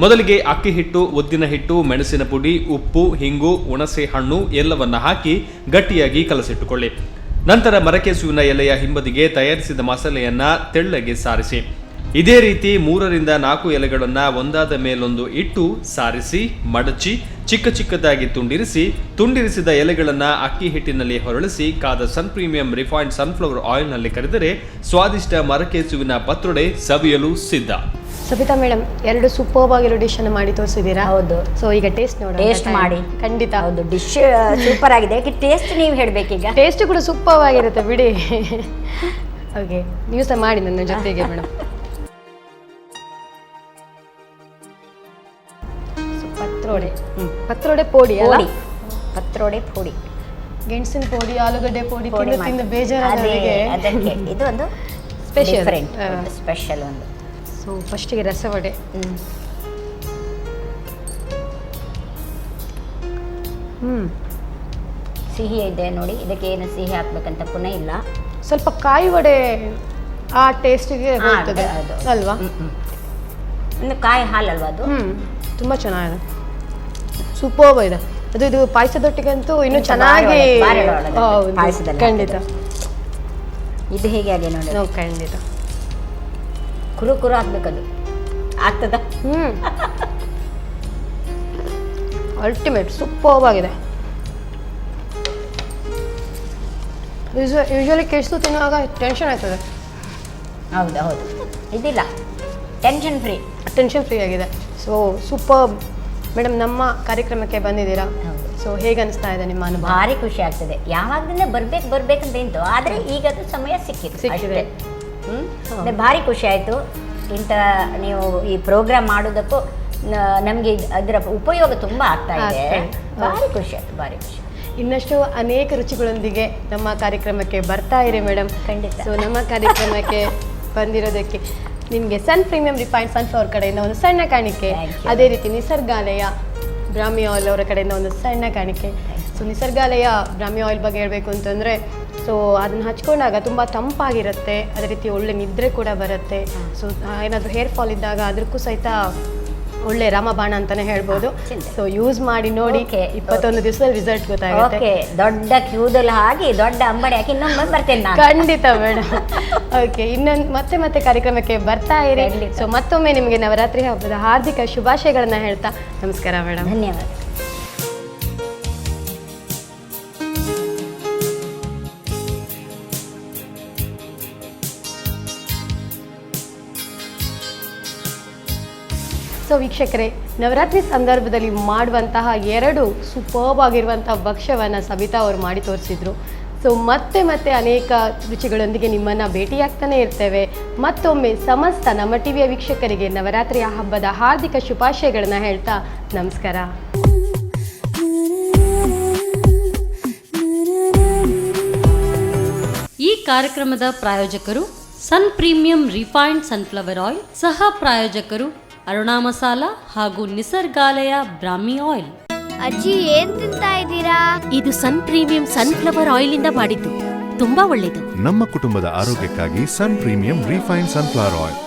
ಮೊದಲಿಗೆ ಅಕ್ಕಿ ಹಿಟ್ಟು, ಉದ್ದಿನ ಹಿಟ್ಟು, ಮೆಣಸಿನ ಪುಡಿ, ಉಪ್ಪು, ಹಿಂಗು, ಹುಣಸೆ ಹಣ್ಣು ಎಲ್ಲವನ್ನ ಹಾಕಿ ಗಟ್ಟಿಯಾಗಿ ಕಲಸಿಟ್ಟುಕೊಳ್ಳಿ. ನಂತರ ಮರಕೆಸುವಿನ ಎಲೆಯ ಹಿಂಬದಿಗೆ ತಯಾರಿಸಿದ ಮಸಾಲೆಯನ್ನ ತೆಳ್ಳಗೆ ಸಾರಿಸಿ. ಇದೇ ರೀತಿ 3 ರಿಂದ 4 ಎಲೆಗಳನ್ನ ಒಂದಾದ ಮೇಲೊಂದು ಇಟ್ಟು ಸಾರಿಸಿ ಮಡಚಿ ಚಿಕ್ಕ ಚಿಕ್ಕದಾಗಿ ತುಂಡಿರಿಸಿದ ಎಲೆಗಳನ್ನ ಅಕ್ಕಿ ಹಿಟ್ಟಿನಲ್ಲಿ ಹೊರಳಿಸಿ ಕಾದ ಸನ್ ಪ್ರೀಮಿಯಂ ರಿಫೈನ್ಡ್ ಸನ್ಫ್ಲವರ್ ಆಯಿಲ್ನಲ್ಲಿ ಕರೆದರೆ ಸ್ವಾದಿಷ್ಟ ಮರಕೆಸುವಿನ ಪತ್ರೊಡೆ ಸವಿಯಲು ಸಿದ್ಧ. ಸಬಿತಾ ಮೇಡಮ್, 2 ಸೂಪರ್ಬ್ ಆಗಿರೋ ಡಿಶ್ ಅನ್ನು ಮಾಡಿ ತೋರಿಸಿದ್ದೀರಾ. ಹೌದು. ಸೊ ಈಗ ಟೇಸ್ಟ್ ನೋಡೋಣ. ಟೇಸ್ಟ್ ಮಾಡಿ. ಖಂಡಿತ. ಹೌದು, ಡಿಶ್ ಸೂಪರ್ ಆಗಿದೆ. ಟೇಸ್ಟ್ ನೀವು ಹೇಳಬೇಕೀಗ. ಟೇಸ್ಟ್ ಕೂಡ ಸೂಪರ್ಬ್ ಆಗಿರುತ್ತೆ ಬಿಡಿ. ಓಕೆ, ನೀವು ಸಹ ಮಾಡಿ ನನ್ನ ಜೊತೆಗೆ ಮೇಡಮ್. ಪತ್ರೊಡೆ ಪೋಡಿ ಅಲ್ಲ? ಪತ್ರೊಡೆ ಪೋಡಿ, ಗೆಣಸಿನ ಪೋಡಿ, ಆಲೂಗಡ್ಡೆ ಪೋಡಿ ತಿಂದು ಬೇಜಾರಾದವರಿಗೆ ಅದಕ್ಕೆ ಇದು ಒಂದು ಸ್ಪೆಷಲ್ ಒಂದು. ಸೊ ಫಸ್ಟಿಗೆ ರಸವಡೆ. ಸಿಹಿ ಇದೆ ನೋಡಿ. ಇದಕ್ಕೆ ಏನು ಸಿಹಿ ಹಾಕ್ಬೇಕಂತ ಪುನಃ ಇಲ್ಲ. ಸ್ವಲ್ಪ ಕಾಯಿ ವಡೆ ಆ ಟೇಸ್ಟಿಗೆ ಹೋಗ್ತದೆ ಅಲ್ವಾ? ಇನ್ನು ಕಾಯಿ ಹಾಲಲ್ವಾ ಅದು? ತುಂಬ ಚೆನ್ನಾಗಿದೆ, ಸೂಪರ್ಬ್ ಇದೆ. ಇದು ಪಾಯಸದೊಟ್ಟಿಗಂತೂ ಇನ್ನೂ ಚೆನ್ನಾಗಿ. ಖಂಡಿತ. ಇದು ಹೇಗೆ ಆಗಿದೆ ನೋಡಿ. ಖಂಡಿತ ಕುರು ಹಾಕ್ಬೇಕದು. ಆಗ್ತದ? ಅಲ್ಟಿಮೇಟ್, ಸೂಪರ್ಬ್ ಆಗಿದೆ. ಯೂಶುವಲಿ ಕೆಡ್ಸು ತಿನ್ನುವಾಗ ಟೆನ್ಷನ್ ಆಗ್ತದೆ. ಹೌದು ಹೌದು, ಇದಿಲ್ಲ, ಟೆನ್ಷನ್ ಫ್ರೀ ಆಗಿದೆ. ಸೊ ಸೂಪರ್ಬ್ ಮೇಡಮ್, ನಮ್ಮ ಕಾರ್ಯಕ್ರಮಕ್ಕೆ ಬಂದಿದ್ದೀರಾ. ಸೊ ಹೇಗೆ ಅನಿಸ್ತಾ ಇದೆ ನಿಮ್ಮ ಅನುಭವ? ಭಾರಿ ಖುಷಿ ಆಗ್ತದೆ. ಯಾವಾಗಲೂ ಬರ್ಬೇಕಂತ ಇತ್ತು, ಆದರೆ ಈಗ ಅದು ಸಮಯ ಸಿಕ್ಕಿದೆ. ಭಾರಿ ಖುಷಿ ಆಯಿತು. ಇಂಥ ನೀವು ಈ ಪ್ರೋಗ್ರಾಮ್ ಮಾಡೋದಕ್ಕೂ ನಮಗೆ ಅದರ ಉಪಯೋಗ ತುಂಬ ಆಗ್ತಾ ಇದೆ. ಭಾರಿ ಖುಷಿ ಆಯಿತು, ಭಾರಿ ಖುಷಿ. ಇನ್ನಷ್ಟು ಅನೇಕ ರುಚಿಗಳೊಂದಿಗೆ ನಮ್ಮ ಕಾರ್ಯಕ್ರಮಕ್ಕೆ ಬರ್ತಾ ಇರಿ ಮೇಡಮ್. ಖಂಡಿತ. ಸೊ ನಮ್ಮ ಕಾರ್ಯಕ್ರಮಕ್ಕೆ ಬಂದಿರೋದಕ್ಕೆ ನಿಮಗೆ ಸನ್ ಪ್ರೀಮಿಯಂ ರಿಫೈನ್ಡ್ ಸನ್ಫ್ಲವರ್ ಕಡೆಯಿಂದ ಒಂದು ಸಣ್ಣ ಕಾಣಿಕೆ, ಅದೇ ರೀತಿ ನಿಸರ್ಗಾಲಯ ಬ್ರಾಹ್ಮಿ ಆಯಿಲ್ ಅವರ ಕಡೆಯಿಂದ ಒಂದು ಸಣ್ಣ ಕಾಣಿಕೆ. ಸೊ ನಿಸರ್ಗಾಲಯ ಬ್ರಾಹ್ಮಿ ಆಯಿಲ್ ಬಗ್ಗೆ ಹೇಳಬೇಕು ಅಂತಂದರೆ, ಸೊ ಅದನ್ನು ಹಚ್ಕೊಂಡಾಗ ತುಂಬ ತಂಪಾಗಿರುತ್ತೆ, ಅದೇ ರೀತಿ ಒಳ್ಳೆ ನಿದ್ರೆ ಕೂಡ ಬರುತ್ತೆ. ಸೊ ಏನಾದರೂ ಹೇರ್ ಫಾಲ್ ಇದ್ದಾಗ ಅದಕ್ಕೂ ಸಹಿತ ಒಳ್ಳೆ ರಾಮಬಾಣ ಅಂತಾನೆ ಹೇಳ್ಬೋದು. ಸೊ ಯೂಸ್ ಮಾಡಿ ನೋಡಿ, 21 ದಿವಸದಲ್ಲಿ ರಿಸಲ್ಟ್ ಗೊತ್ತಾಗುತ್ತೆ. ದೊಡ್ಡ ಕ್ಯೂದಲ್ಲಿ ಹಾಕಿ ದೊಡ್ಡ ಅಂಬಡಿ ಹಾಕಿ ಇನ್ನೊಮ್ಮೆ ಬರ್ತೇನೆ ನಾನು. ಖಂಡಿತ ಮೇಡಮ್. ಓಕೆ, ಇನ್ನೊಂದು ಮತ್ತೆ ಕಾರ್ಯಕ್ರಮಕ್ಕೆ ಬರ್ತಾ ಇರಿ. ಸೊ ಮತ್ತೊಮ್ಮೆ ನಿಮಗೆ ನವರಾತ್ರಿ ಹಬ್ಬದ ಹಾರ್ದಿಕ ಶುಭಾಶಯಗಳನ್ನ ಹೇಳ್ತಾ ನಮಸ್ಕಾರ ಮೇಡಮ್. ಧನ್ಯವಾದ. ಸೊ ವೀಕ್ಷಕರೇ, ನವರಾತ್ರಿ ಸಂದರ್ಭದಲ್ಲಿ ಮಾಡುವಂತಹ 2 ಸೂಪರ್ಬ್ ಆಗಿರುವಂತಹ ಭಕ್ಷ್ಯವನ್ನು ಸಬಿತಾ ಅವರು ಮಾಡಿ ತೋರಿಸಿದ್ರು. ಸೊ ಮತ್ತೆ ಅನೇಕ ರುಚಿಗಳೊಂದಿಗೆ ನಿಮ್ಮನ್ನು ಭೇಟಿಯಾಗ್ತಾನೆ ಇರ್ತೇವೆ. ಮತ್ತೊಮ್ಮೆ ಸಮಸ್ತ ನಮ್ಮ ಟಿವಿಯ ವೀಕ್ಷಕರಿಗೆ ನವರಾತ್ರಿಯ ಹಬ್ಬದ ಹಾರ್ದಿಕ ಶುಭಾಶಯಗಳನ್ನು ಹೇಳ್ತಾ ನಮಸ್ಕಾರ. ಈ ಕಾರ್ಯಕ್ರಮದ ಪ್ರಾಯೋಜಕರು ಸನ್ ಪ್ರೀಮಿಯಂ ರಿಫೈನ್ಡ್ ಸನ್ಫ್ಲವರ್ ಆಯಿಲ್, ಸಹ ಪ್ರಾಯೋಜಕರು ಅರುಣಾ ಮಸಾಲ ಹಾಗೂ ನಿಸರ್ಗಾಲಯ ಬ್ರಾಹ್ಮಿ ಆಯಿಲ್. ಅಜ್ಜಿ ಏನ್ ತಿಂತಾ ಇದ್ದೀರಾ? ಇದು ಸನ್ ಪ್ರೀಮಿಯಂ ಸನ್ಫ್ಲವರ್ ಆಯಿಲ್ ಇಂದ ಮಾಡಿದ್ದು, ತುಂಬಾ ಒಳ್ಳೆಯದು. ನಮ್ಮ ಕುಟುಂಬದ ಆರೋಗ್ಯಕ್ಕಾಗಿ ಸನ್ ಪ್ರೀಮಿಯಂ ರಿಫೈನ್ಡ್ ಸನ್ಫ್ಲವರ್ ಆಯಿಲ್.